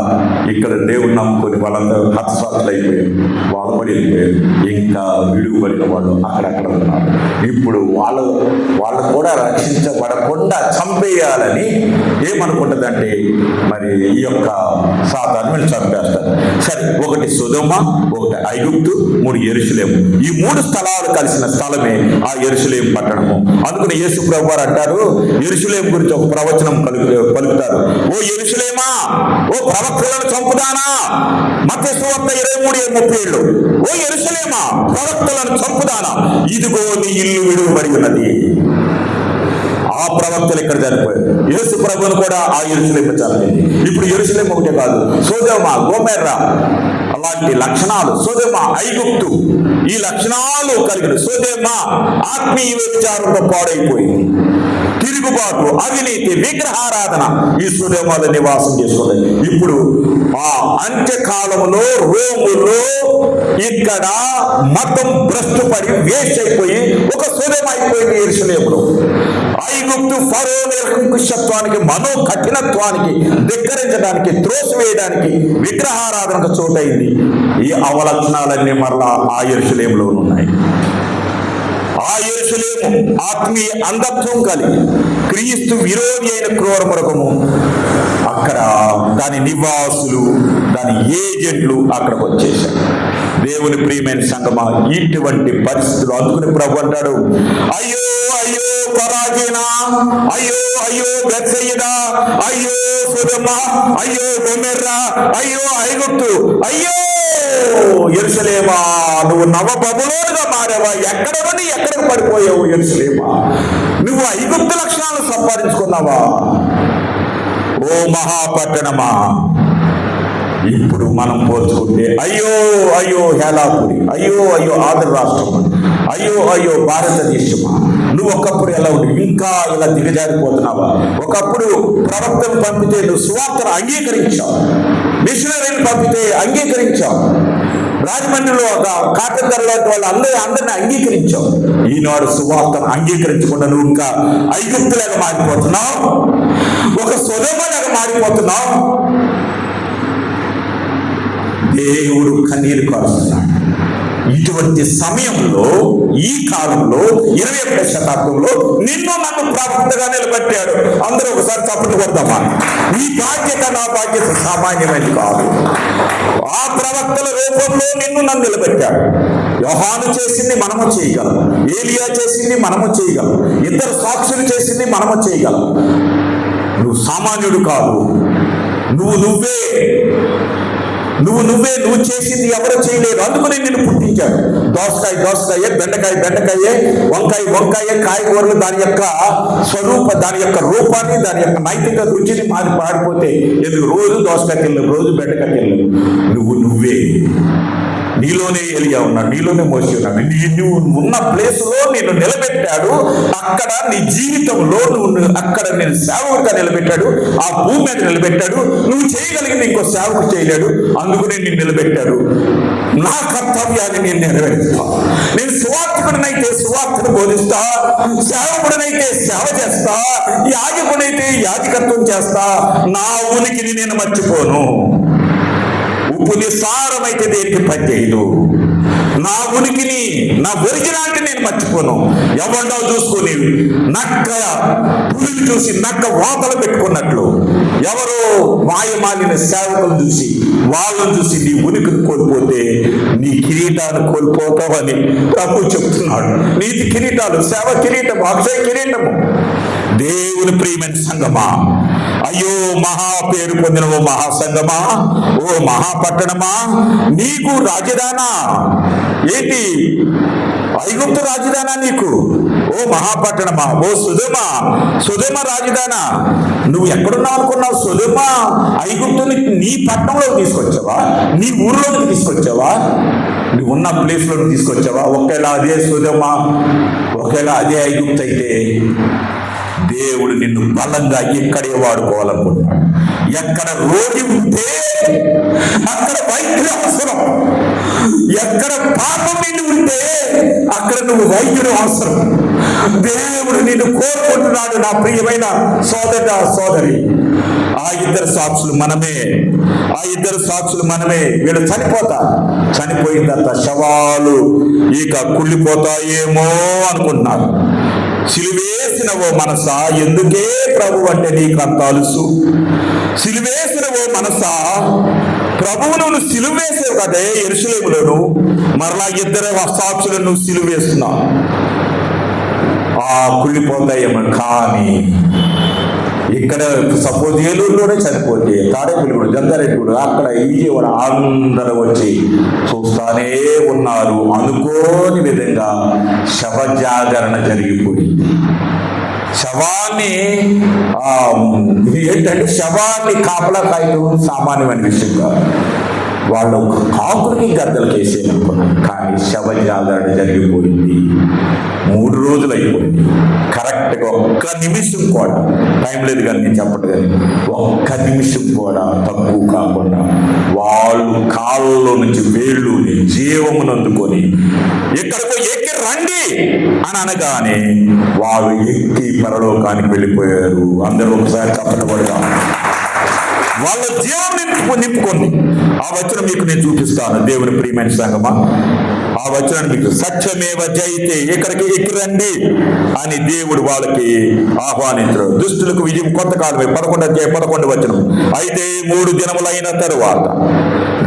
ఇక్కడ దేవుడు నమ్ముకొని వాళ్ళంతా హతసాక్షులు అయిపోయారు, వాళ్ళు కూడా వెళ్ళిపోయారు. ఇంకా విడుగుపడిన వాళ్ళు అక్కడక్కడ ఉన్నారు. ఇప్పుడు వాళ్ళు కూడా రక్షించబడకుండా చంపేయాలని ఏమనుకుంటుందంటే, మరి ఈ యొక్క సాతాను వీళ్ళు చంపేస్తారు. సరే, ఒకటి సొదొమ, ఒకటి ఐగుప్తు, 3 యెరూషలేము. ఈ 3 స్థలాలు కలిసిన స్థలమే ఆ యెరూషలేము పట్టణము. అందుకని యేసు ప్రభు వారు అంటారు, యెరూషలేము గురించి ఒక ప్రవచనం పలుకుతారు. ఓ యెరూషలేమా, ఓ ప్రవక్తలను చంపుదానా. మత్తయి సువార్త 23:37. ఓ యెరూషలేమా, ప్రవక్తలను చంపుదానా, ఇదిగో నీ ఇల్లు విడువబడి ఉన్నది. ఆ ప్రవక్తలు ఇక్కడ చనిపోయారు. యేసు ప్రభువును కూడా ఆ యెరూషలేము చంపింది. ఇప్పుడు యెరూషలేము ఒకటే కాదు, సొదొమ, గొమొర్రా అలాంటి లక్షణాలు, సొదొమ, ఐగుప్తు ఈ లక్షణాలు కలిగిన సొదొమ ఆత్మీయ విచారంతో పాడైపోయింది. తిరుగుబాటు, అవినీతి, విగ్రహారాధన ఈ సొదొమలో నివాసం చేసుకుంది. ఇప్పుడు ఆ అంత్యకాలంలో రోములో ఇక్కడ మతం భ్రష్టుపడి వేస్ట్ అయిపోయి ఒక సొదొమ అయిపోయింది యెరూషలేములో. ఐగుప్తు ఫరో నిరంకుశత్వానికి, మనో కఠినత్వానికి, ధిక్కరించడానికి, త్రోసివేయడానికి, విగ్రహారాధనకు చోటైంది. ఈ అవలక్షణాలన్నీ మరలా ఆ యెరూషలేములో ఉన్నాయి. ఆ యెరూషలేము ఆత్మీయ అంధత్వం కలిగి క్రీస్తు విరోధి అయిన క్రూర మృగము, అక్కడ దాని నివాసులు, దాని ఏజెంట్లు అక్కడికి వచ్చేసారు. దేవుని ప్రియమైన సంగమా, ఇటువంటి పరిస్థితులు అందుకుని ప్రభు అంటాడు, అయ్యో అయ్యో కొరాజీనా, అయ్యో అయ్యో బెత్సయిదా, అయ్యో సొదొమ, అయ్యో గొమొర్రా, అయ్యో ఐగుప్తు, అయ్యో యెరూషలేమా, నువ్వు నవ బబులోనుగా మారావా? ఎక్కడ నుండి ఎక్కడికి పడిపోయావు యెరూషలేమా? నువ్వు ఐగుప్తు లక్షణాలు సంపాదించుకున్నావా? ఓ మహాపట్టణమా, ఇప్పుడు మనం పోల్చుకుంటే అయ్యో అయ్యో హేలాపురి, అయ్యో అయ్యో ఆంధ్ర రాష్ట్రమా, అయ్యో అయ్యో భారతదేశమా, నువ్వు ఒకప్పుడు ఎలా ఉండి ఇంకా ఇలా దిగజారిపోతున్నావా? ఒకప్పుడు ప్రవక్తను పంపితే నువ్వు సువార్తను అంగీకరించావు, మిషనరీని పంపితే అంగీకరించావు, రాజమండ్రిలో ఒక కాటందర్లో అందరిని అంగీకరించావు. ఈనాడు సువార్తను అంగీకరించకుండా నువ్వు ఇంకా ఐగుప్తులాగా మారిపోతున్నావు, ఒక సొదొమలాగా మారిపోతున్నావు. దేవుడు కన్నీరు కారుస్తున్నాడు. ఇటువంటి సమయంలో, ఈ కాలంలో, 21వ శతాబ్దంలో నిన్ను నన్ను ప్రవక్తగా నిలబెట్టాడు. అందరూ ఒకసారి చప్పట్లు కొడదామా? ఈ బాధ్యత, నా బాధ్యత సామాన్యమైనది కాదు. ఆ ప్రవక్తల రూపంలో నిన్ను నన్ను నిలబెట్టాడు. యోహాను చేసింది మనము చేయగలం, ఏలియా చేసింది మనము చేయగలం, ఇద్దరు సాక్షులు చేసింది మనము చేయగలం. నువ్వు సామాన్యుడు కాదు. నువ్వు చేసింది ఎవరు చేయలేరు. అందుకని నిన్ను పుట్టించాడు. దోసకాయ, బెండకాయ, వంకాయ, కాయగూరలు దాని యొక్క దాని యొక్క రూపాన్ని, దాని యొక్క నైతిక రుచిని పాడిపోతే ఎందుకు? రోజు దోసకాయ తినలేవు, రోజు బెండకాయ తినలేవు. నువ్వే, నీలోనే ఎలియా ఉన్నాడు, నీలోనే మోషే ఉన్నాడు. నువ్వు ఉన్న ప్లేసులో నిన్ను నిలబెట్టాడు. అక్కడ నీ జీవితంలో అక్కడ నేను సేవకుడిగా నిలబెట్టాడు. ఆ భూమి మీద నిలబెట్టాడు. నువ్వు చేయగలిగింది ఇంకో సేవకుడు చేయలేడు. అందుకనే నేను నిలబెట్టాడు. నా కర్తవ్యాన్ని నేను నెరవేరుస్తా. నేను సువార్తికుడినైతే సువార్తను బోధిస్తా, సేవకుడినైతే సేవ చేస్తా, యాజకుడైతే యాజకత్వం చేస్తా. నా ఉనికిని నేను మర్చిపోను. ఉప్పు నిస్సారమైతే దేనికి పనిచేయదు. నా ఉనికిని, నా ఒరిజినాలిటీ నేను మర్చిపోను. ఎవరినో చూసుకుని పులిని చూసి నక్క వాతలు పెట్టుకున్నట్లు ఎవరో మాయమాలిన సేవకులు చూసి, వాళ్ళని చూసి నీ ఉనికిని కోల్పోతే నీ కిరీటాన్ని కోల్పోతావని ప్రభు చెప్తున్నాడు. నీతి కిరీటాలు, సేవ కిరీటము, అక్షయ కిరీటము. దేవుని ప్రియమైన సంగమా, అయ్యో మహా పేరు పొందిన ఓ మహాసంగమా, ఓ మహాపట్టణమా, నీకు రాజధానా ఏంటి? ఐగుప్తు రాజధానా నీకు? ఓ మహాపట్టణమా, ఓ సుధమ రాజధానా, నువ్వు ఎక్కడున్నావు అనుకున్నావు? సుధమ ఐగుప్తుని నీ పట్టణంలో తీసుకొచ్చావా? నీ ఊరిలోకి తీసుకొచ్చావా? నువ్వు ఉన్న ప్లేస్లో తీసుకొచ్చావా? ఒకేలా అదే సుధమ, ఒకేలా అదే ఐగుప్తు అయితే దేవుడు నిన్ను బలంగా ఇక్కడే వాడుకోవాలనుకుంటున్నాడు. ఎక్కడ రోగి ఉంటే అక్కడ వైద్యుడు అవసరం. ఎక్కడ పాపం నిన్ను ఉంటే అక్కడ నువ్వు వైద్యుడు అవసరం. దేవుడు నిన్ను కోరుకుంటున్నాడు. నా ప్రియమైన సోదరి, ఆ ఇద్దరు సాక్షులు మనమే. వీళ్ళు చనిపోయిన తర్వాత శవాలు ఇక కుళ్ళిపోతాయేమో అనుకుంటున్నారు. సిలువేసిన ఓ మనసా, ఎందుకే ప్రభు అంటే నీకు అంత అలుసు? సిలువేసిన ఓ మనసా, ప్రభువును నువ్వు సిలువేసావు కదే యెరూషలేములోను, మరలా ఇద్దరు సాక్షులను నువ్వు సిలువేస్తున్నావు. కుళ్ళిపోతాయేమో. కానీ ఇక్కడ సపోజ్ ఏలూరులోనే చనిపోతే, తాడేపల్లిగూడ, జంగారెడ్డిగూడ, అక్కడ విజయవాడ అందరూ వచ్చి చూస్తానే ఉన్నారు. అనుకోని విధంగా శవ జాగరణ జరిగిపోయింది. శవాన్ని కాపలా కాయడం సామాన్యమైన విషయం కాదు. వాళ్ళు కాకులకి గద్దలకి వేసేయనుకున్నారు. కానీ శవ జాగరణ జరిగిపోయింది. 3 రోజులు అయిపోయింది. కరెక్ట్గా ఒక్క నిమిషం కూడా టైం లేదు కానీ నేను చెప్పదు కానీ ఒక్క నిమిషం కూడా తక్కువ కాకుండా వాళ్ళు కాళ్ళలో నుంచి వేళ్ళు జీవమును అందుకొని ఎక్కడికో ఎక్కి రండి అని అనగానే వాళ్ళు ఎక్కి పరలోకానికి వెళ్ళిపోయారు. అందరూ ఒకసారి చెప్పబడగా వాళ్ళ జీవం నింపుకొని ఆ వచనం మీకు నేను చూపిస్తాను. దేవుని ప్రియమైన సంగమా, ఆ వచనాన్ని మీకు సత్యమేవ జయితే ఇక్కడికి ఎక్కిరండి అని దేవుడు వాళ్ళకి ఆహ్వానించడు. దుష్టులకు విజయం కొంతకాలమే. 11 వచనం. అయితే 3 దినములైన తరువాత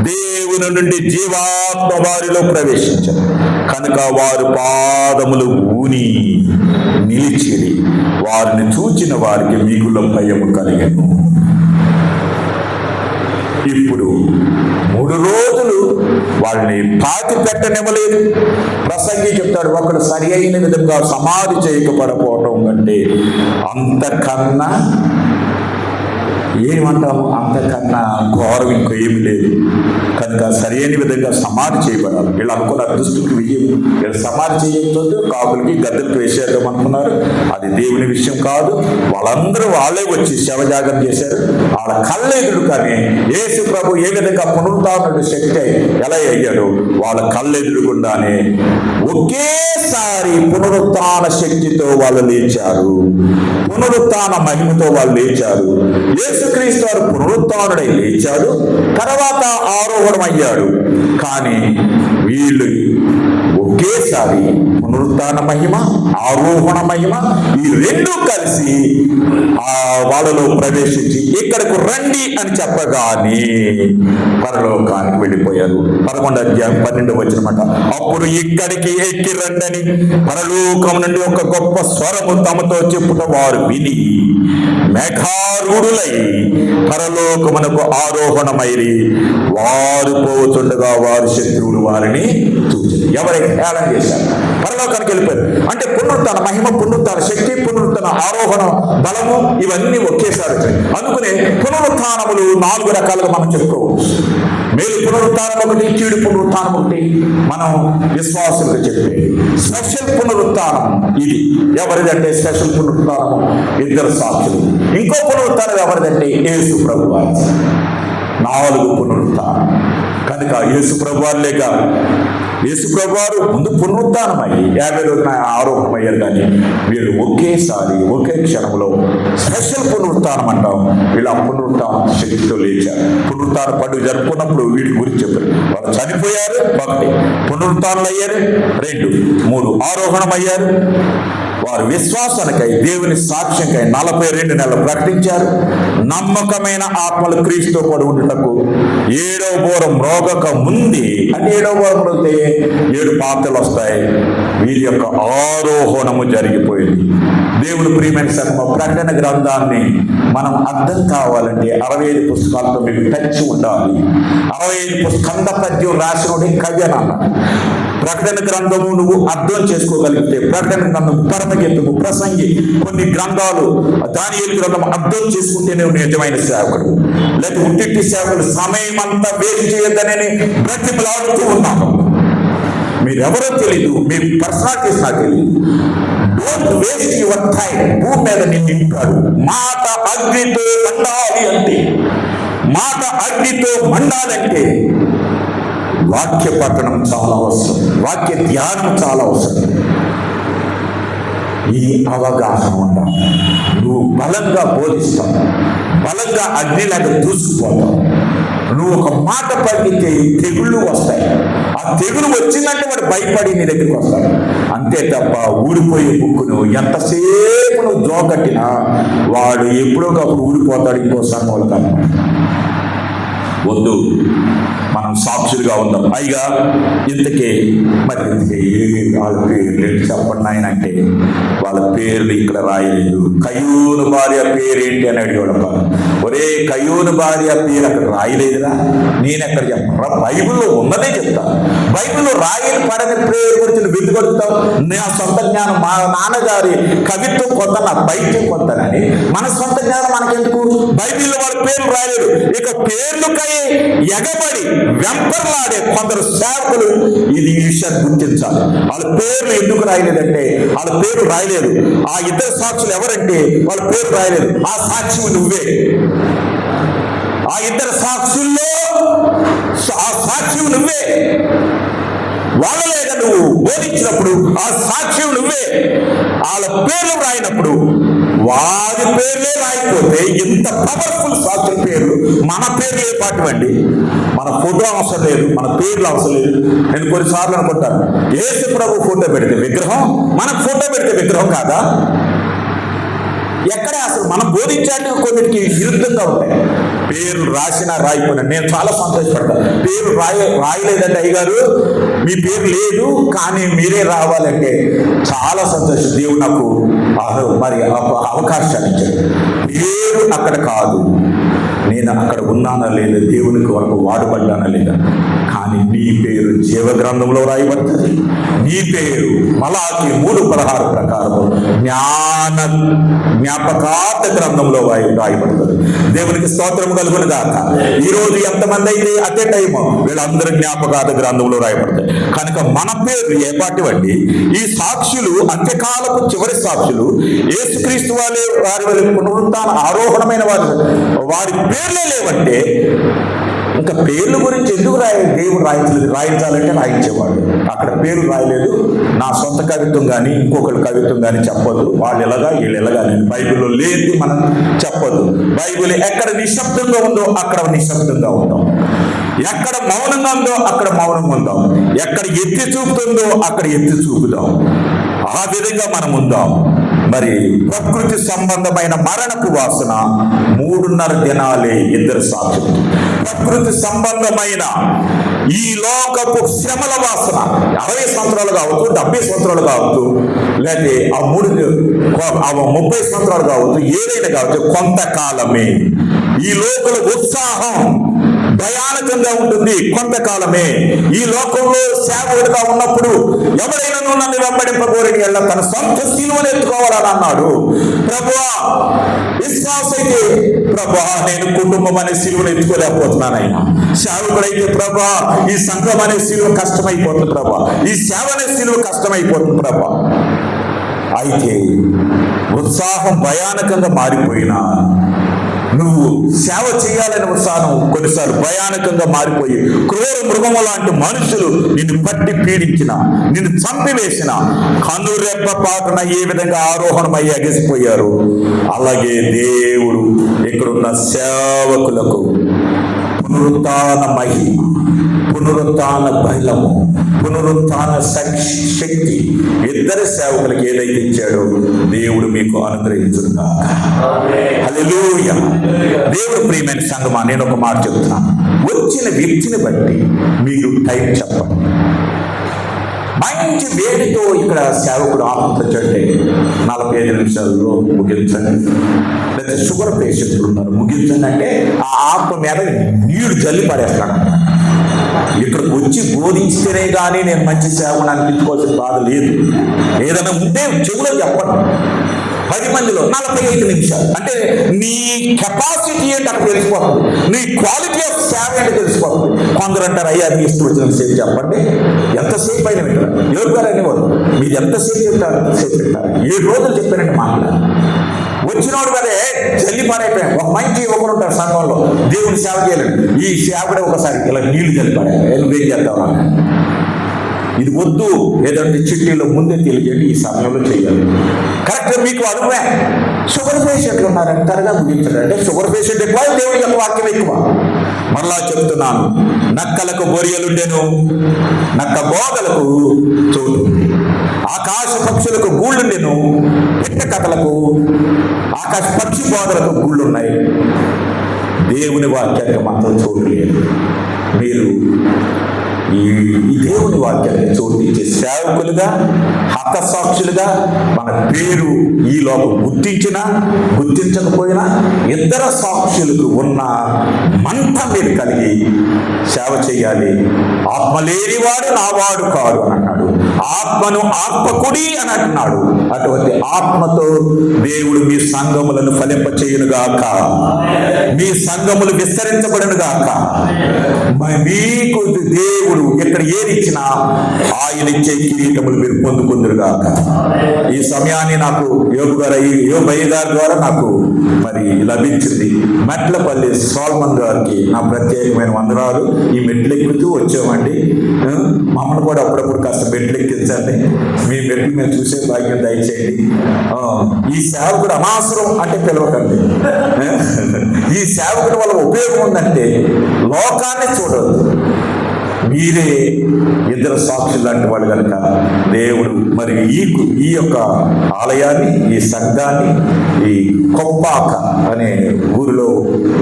దేవుని నుండి జీవాత్మ వారిలో ప్రవేశించారు కనుక వారు పాదములు ఊని నిలిచిరి. వారిని చూచిన వారికి మిగుల భయము కలిగెను. ఇప్పుడు 3 రోజులు వాళ్ళని పాతి పెట్టనివ్వలేదు. ప్రసంగి చెప్తాడు, ఒకడు సరి అయిన విధంగా సమాధి చేయకపోవటం కంటే అంతకన్నా ఏమంటాము, అంతకన్నా ఘోరం ఇంకో ఏమి లేదు. కనుక సరైన విధంగా సమాధి చేయబడాలి. వీళ్ళు అనుకున్నారు దుష్టుకి విజయం, వీళ్ళు సమాధి చేయకపోతే కాకులకి గద్దెలకు వేసేద్దాం అనుకున్నారు. అది దేవుని విషయం కాదు. వాళ్ళందరూ వాళ్ళే వచ్చి శవజాగం చేశారు. వాళ్ళ కళ్ళెదురు కానీ యేసు ప్రభు ఏ విధంగా పునరుత్థానుడి శక్తి ఎలా అయ్యాడు, వాళ్ళ కళ్ళెదురుగుండానే ఒకేసారి పునరుత్థాన శక్తితో వాళ్ళు లేచారు. పునరుత్థాన మహిమతో వాళ్ళు లేచారు. యేసుక్రీస్తు వారు పునరుత్థానుడై లేచాడు, తర్వాత ఆరోహణం అయ్యాడు. కానీ వీళ్ళు ఒకేసారి పునరుత్థాన మహిమ, ఆరోహణ మహిమ ఈ 2 కలిసి వాళ్ళలో ప్రవేశించి ఇక్కడకు రండి అని చెప్పగానే పరలోకానికి వెళ్ళిపోయారు. 11వ అధ్యాయం 12వ వచనమాట. అప్పుడు ఇక్కడికి ఎక్కి రండని పరలోకం నుండి ఒక గొప్ప స్వరము తమతో చెప్పుట వారు విని మేఘారూఢులై పరలోకమునకు ఆరోహణమైరి. వారు పోతుండగా వారి శత్రువులు వారిని చూచారు. ఎవరైతే హేళన చేశారు పరలోకానికి వెళ్ళిపోయారు. అంటే పునరుత్థాన మహిమ, పునరుత్థాన శక్తి, పునరుత్థాన ఆరోహణ బలము ఇవన్నీ ఒకేసారి వచ్చాయి. అందుకనే పునరుత్థానములు 4 రకాలుగా మనం చెప్పుకోవచ్చు. మేలు పునరుత్థానం ఒకటి, కీడు పునరుత్థానం ఒకటి. మనం విశ్వాసులకు చెప్పేది స్పెషల్ పునరుత్థానం ఇది. ఎవరిదంటే స్పెషల్ పునరుత్థానం 2 సాక్షులు. ఇంకో పునరుత్థానం ఎవరిదంటే యేసు ప్రభువారు. 4 పునరుత్థానం. కనుక యేసు ప్రభువారు లేక యేసు ప్రభువారు ముందు పునరుత్థానమై 50 రోజున ఆరోహణమయ్యారు. కానీ వీళ్ళు ఒకేసారి ఒకే క్షణంలో స్పెషల్ పునరుత్థానం అంటాం. వీళ్ళు ఆ పునరుత్థాన శక్తితో లేచారు. పునరుత్థాన పండుగ జరుపుకున్నప్పుడు వీటి గురించి చెప్పారు. వాళ్ళు చనిపోయారు 1, పునరుత్థానాలు అయ్యారు 2, 3 ఆరోహణం అయ్యారు. వారు విశ్వాసానికై దేవుని సాక్ష్యంకై 42 నెలలు ప్రకటించారు. నమ్మకమైన ఆత్మలు క్రీస్తు పడి ఉండుటకు 7వ బోరం మ్రోగక ముందే, అంటే 7వ బోరం మ్రోగితే 7 పాత్రలు వస్తాయి. వీరి యొక్క ఆరోహణము జరిగిపోయింది. దేవుడు ప్రియమైన సంగమ, ప్రకటన గ్రంథాన్ని మనం అర్థం కావాలంటే 65 పుస్తకాలతో మీకు టచ్ ఉండాలి. 65 కంద పద్యం రాసినోడే కవి అని అన్నాడు. ప్రకటన గ్రంథము నువ్వు అర్థం చేసుకోగలిగితే, ప్రకటన గ్రంథం, పరమగీతము, ప్రసంగి, కొన్ని గ్రంథాలు, దానియేలు గ్రంథం అర్థం చేసుకుంటేనే నిజమైన సేవకుడు. లేకపోతే ఉట్టి సేవకుడు సమయం అంతా వేస్ట్ చేయొద్దనే బ్రతిమలాడుతూ ఉన్నాను. మీరెవరో తెలీదు, మీ పర్సనాలిటీస్ నాకు తెలియదు. Don't waste your time. భూమి మీద నిన్ను నింపాడు. మాట అగ్నితో మండాలి అంటే, మాట అగ్నితో మండాలంటే వాక్య పఠనం చాలా అవసరం, వాక్య ధ్యానం చాలా అవసరం. ఈ అవగాహన ఉండాలి. నువ్వు బలంగా బోధిస్తావు, బలంగా అగ్నిలాగా దూసుకుపోతావు. నువ్వు ఒక మాట పలికితే తెగుళ్ళు వస్తాయి. ఆ తెగులు వచ్చిందంటే వాడు భయపడి నీ దగ్గరికి వస్తాడు. అంతే తప్ప ఊడిపోయే బుక్కును ఎంతసేపు నువ్వు జోకట్టినా వాడు ఎప్పుడో ఒకప్పుడు ఊడిపోతాడు. ఇంకోసారి మొదలుగా వద్దు, మనం సాక్షులుగా ఉందాం. పైగా ఇంతకే మరి వాళ్ళ పేర్లు చెప్పండి ఆయన అంటే వాళ్ళ పేర్లు ఇక్కడ రాయలేదు. కయ్యూను భార్య పేరేంటి అని అడిగాడు. ఒరే, కయ్యూను భార్య పేరు అక్కడ రాయలేదురా, నేను ఎక్కడ చెప్పరా? బైబిల్లో ఉన్నదే చెప్తాను. బైబిల్లో రాయని పడని పేరు గురించి నువ్వు వెతుకొడతావు. నా సొంత జ్ఞానం, మా నాన్నగారి కవిత్వం కొంత, నా బైబిల్ కొంతనని మన సొంత జ్ఞానం మనకెందుకు? బైబిల్లో వాళ్ళ పేర్లు రాయలేదు. ఇక పేర్లు వారిపై ఎగబడి వెంపర్లాడే కొందరు సేవకులు ఈ విషయాన్ని గుర్తించాలి. వాళ్ళ పేర్లు ఎందుకు రాయలేదంటే వాళ్ళ పేరు రాయలేదు. ఆ ఇద్దరు సాక్షులు ఎవరంటే వాళ్ళ పేరు రాయలేదు. ఆ సాక్షి నువ్వే. ఆ ఇద్దరు సాక్షుల్లో ఆ సాక్షి నువ్వే. వాళ్ళలేక నువ్వు బోధించినప్పుడు ఆ సాక్షి నువ్వే. వాళ్ళ పేర్లు రాయినప్పుడు వారి పేర్లే రాయిపోతే ఇంత పవర్ఫుల్ సాక్షుల పేర్లు మన పేర్లు ఏ పాటివండి? మన ఫోటో అవసరం లేదు, మన పేర్లు అవసరం లేదు. నేను కొన్నిసార్లు అనుకుంటాను, యేసు ప్రభు ఫోటో పెడితే విగ్రహం, మనకు ఫోటో పెడితే విగ్రహం కాదా? ఎక్కడ అసలు మనం బోధించాలంటే కొన్నిటికి విరుద్ధంగా ఉంటాయి. పేరు రాసినా రాయిపోయినా నేను చాలా సంతోషపడతాను. పేరు రాయలేదంటే అయ్యగారు మీ పేరు లేదు కానీ మీరే రావాలంటే చాలా సంతోషం. దేవుడు నాకు మరి అవకాశాన్ని ఇచ్చాడు. పేరు అక్కడ కాదు, నేను అక్కడ ఉన్నానా లేదా, దేవునికి వరకు వాడబడ్డానా లేదా, కానీ నీ పేరు జీవ గ్రంథంలో రాయబడుతుంది. నీ పేరు మలాకి 3:16 ప్రకారము జ్ఞాపకార్థ గ్రంథంలో రాయబడుతుంది. దేవునికి స్తోత్రం కలుగును గాక. ఈ రోజు ఎంతమంది అయితే అదే టైం వీళ్ళందరూ జ్ఞాపకార్థ గ్రంథంలో రాయబడతాయి. కనుక మన పేరు ఏ పాటివండి? ఈ సాక్షులు అంత్యకాలపు చివరి సాక్షులు యేసుక్రీస్తు వారి పునరుత్థాన ఆరోహణమైన వారి పేర్లే లేవంటే ఇంకా పేర్ల గురించి ఎందుకు దేవుడు రాయించాలంటే రాయించేవాడు. అక్కడ పేరు రాయలేదు. నా సొంత కవిత్వం కానీ ఇంకొకరి కవిత్వం కానీ చెప్పొద్దు. వాళ్ళు ఎలాగా వీళ్ళు ఎలాగా నేను బైబిల్లో లేని మనం చెప్పొద్దు. బైబిల్ ఎక్కడ నిశ్శబ్దంగా ఉందో అక్కడ నిశ్శబ్దంగా ఉందాం, ఎక్కడ మౌనంగా ఉందో అక్కడ మౌనంగా ఉందాం, ఎక్కడ ఎత్తి చూపుతుందో అక్కడ ఎత్తి చూపుదాం. ఆ విధంగా మనం ఉందాం. మరి ప్రకృతి సంబంధమైన మరణపు వాసన 3.5 దినాలే ఇద్దరు సాక్షులు. ప్రకృతి సంబంధమైన ఈ లోకపు శ్రమల వాసన 60 సంవత్సరాలు కావచ్చు, 70 సంవత్సరాలు కావచ్చు, లేకపోతే ఆ 30 సంవత్సరాలు కావచ్చు, ఏదైనా కావచ్చు, కొంతకాలమే. ఈ లోకల ఉత్సాహం భయానకంగా ఉంటుంది, కొంతకాలమే. ఈ లోకంలో సేవకుడిగా ఉన్నప్పుడు ఎవరైనా నన్ను వెంబడింపబోరని వెళ్ళ తన సొంత శిలువను ఎత్తుకోవాలని అన్నాడు. ప్రభువా విశ్వాస అయితే ప్రభువా నేను కుటుంబం అనే శిలువను ఎత్తుకోలేకపోతున్నాను. ఆయన సేవకుడైతే ప్రభువా ఈ సంఘం అనే శిలువ కష్టమైపోతుంది ప్రభువా, ఈ సేవ అనే శిలువ కష్టమైపోతుంది ప్రభువా. అయితే ఉత్సాహం భయానకంగా మారిపోయినా నువ్వు సేవ చేయాలనే ఉత్సాహం కొన్నిసార్లు భయానకంగా మారిపోయి క్రూర మృగం లాంటి మనుషులు నిన్ను పట్టి పీడించిన, నిన్ను చంపివేసిన, కనురెప్ప పాటున ఏ విధంగా ఆరోహణమయ్యి ఎగసిపోయారు, అలాగే దేవుడు ఇక్కడున్న సేవకులకు పునరుత్థాన మహిమ, పునరుత్థాన బలము, పునరుత్థాన శక్తి ఇద్దరు సేవకులకు ఏదైతే ఇచ్చాడో దేవుడు మీకు అనుగ్రహించుగాక. హల్లెలూయా. దేవుడు ప్రియమైన సంగమా, నేను ఒక మాట చెప్తున్నాను. వచ్చిన వ్యక్తిని బట్టి మీరు టైం చెప్పండి. మంచి వేడితో ఇక్కడ సేవకుడు ఆనందించండి, 45 నిమిషాల్లో ముగించండి. లేదా షుగర్ పేషెంట్లు ఉన్నారు, ముగించండి అంటే ఆ ఆత్మ మీద నీళ్లు జల్లి పడేస్తాడు. ఇక్కడికి వచ్చి బోధించితేనే కానీ నేను మంచి సేవను అనిపించుకోవాల్సిన బాధ లేదు. ఏదైనా ఉంటే చెవులో చెప్పండి. 10 మందిలో 45 నిమిషాలు అంటే నీ కెపాసిటీ ఏంటి అక్కడ తెలిసిపోతుంది, నీ క్వాలిటీ ఆఫ్ సేవ ఏంటో తెలిసిపోతుంది. కొందరు అంటారు అయ్యా మీ ఇష్టం వచ్చిన సేపు చెప్పండి, ఎంతసేపు అయినా వింటారు. ఎవరు గారు అనేవారు మీరు ఎంతసేపు చెప్తారు, ఎంతసేపు వింటారు. 7 రోజులు చెప్పానంటే మాట్లాడారు. వచ్చినోడు కదే జల్లి పాడైపోయాం. ఒక మంచి ఒకరు ఉంటారు సంఘంలో, దేవుని సేవ చేయలేదు. ఈ సేవకుడే ఒకసారి ఇలా నీళ్లు జల్లి పాడాయి, నువ్వేం చేద్దాం అన్న. ఇది వద్దు, ఏదంటే చిట్టీలో ముందే తెలియజేయండి, ఈ సమయంలో చేయాలి. కరెక్ట్గా మీకు అనుభవే. షుగర్ పేషెంట్లు ఉన్నారంటే త్వరగా ముగించండి. అంటే షుగర్ పేషెంట్ ఎక్కువ, దేవుడి యొక్క వాక్యం ఎక్కువ. మరలా చెప్తున్నాను, నక్కలకు బొరియలుండెను, నక్క బోగలకు చోటు, ఆకాశ పక్షులకు గూళ్ళుండెను, పెట్ట కథలకు ఆకాశ పక్షి బోధలకు గూళ్ళున్నాయి, దేవుని వాక్యానికి మాత్రం చోటు లేదు. మీరు ఈ దేవుని వాక్యాన్ని చోటించే సేవకులుగా, హతసాక్షులుగా మన పేరు ఈ లోపల గుర్తించినా గుర్తించకపోయినా ఇద్దరు సాక్షులకు ఉన్న మంట మీరు కలిగి సేవ చేయాలి. ఆత్మ లేనివాడు నావాడు కాదు అని అన్నాడు. ఆత్మను ఆత్మకుడి అని అంటున్నాడు. అటువంటి ఆత్మతో దేవుడు మీ సంఘములను ఫలింపచేయునుగాక, మీ సంఘములు విస్తరించబడునుగాక. మీకు దేవుడు ఎక్కడ ఏదిచ్చినా ఆయన ఇచ్చే కిరీటములు మీరు పొందుకుందురుగాక. ఈ సమయాన్ని నాకు యోబయ్య గారి ద్వారా నాకు మరి లభించింది. మెట్లపల్లి సోల్మన్ గారికి నా ప్రత్యేకమైన వందనాలు. ఈ మెట్లు ఎక్కుతూ వచ్చామండి. మమ్మల్ని కూడా అప్పుడప్పుడు కాస్త మెట్లు ఎక్కించండి. మీ మెట్లు మేము చూసే భాగ్యం దయచేయండి. ఈ సేవకుడు అనవసరం అంటే పిలవకండి. ఈ సేవకుడు వల్ల ఉపయోగం ఉందంటే లోకాన్ని చూడదు. మీరే ఇద్దరు సాక్షులు లాంటి వాళ్ళు కనుక దేవుడు మరి ఈ యొక్క ఆలయాన్ని, ఈ సంఘాన్ని, ఈ కొప్పాక అనే ఊరిలో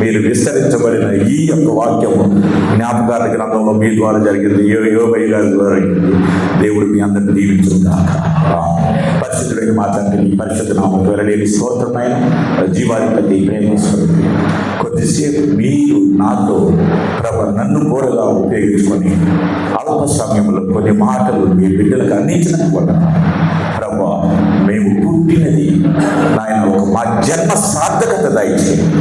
మీరు విస్తరించబడిన ఈ యొక్క వాక్యము జ్ఞాపకార్థ గ్రంథంలో మీ ద్వారా జరిగింది, యోబయ్య గారి ద్వారా జరిగింది. దేవుడు మీ అందరిని దీవించుగాక. పరిశుద్ధుడికి మాట్లాడి ఈ పరిశుద్ధ నామం వెరలేని స్తోత్రమైన జీవాధిపతి ప్రేమేశ్వరుడు, కొద్దిసేపు మీరు నాతో నన్ను కూరగా ఉపయోగించుకొని అల్ప సమయంలో కొన్ని మాటలు మీ బిడ్డలకు అందించినట్టు ప్రభా, మేము పుట్టినది నాయన మా జన్మ సార్థకత దయచేయండి.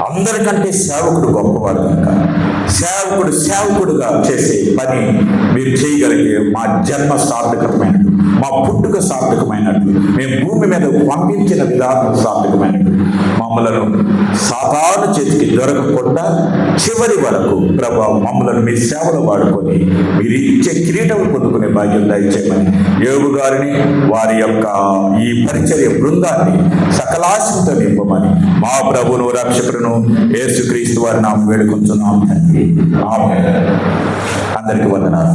అందరికంటే సేవకుడు గొప్పవాడు కనుక సేవకుడుగా చేసే పని మీరు చేయగలిగే మా జన్మ సార్థకమైనట్టు, మా పుట్టుక సార్థకమైనట్టు, మేము భూమి మీద పంపించిన విధానం సార్థకమైనట్టు మమ్మలను సాతాను చేతికి దొరకకుండా చివరి వరకు ప్రభా మమ్మలను మీ సేవలు వాడుకొని మీరు ఇచ్చే కిరీటం పొందుకునే భాగ్యం దయచేయమని యోబు గారిని, వారి యొక్క ఈ పరిచర్య బృందాన్ని సకలాశంతో నింపమని మా ప్రభువును రక్షకుడును యేసుక్రీస్తు వారి నామం వేడుకుంటున్నాం తండ్రి. ఆమేన్. అందరికీ వందనాలు.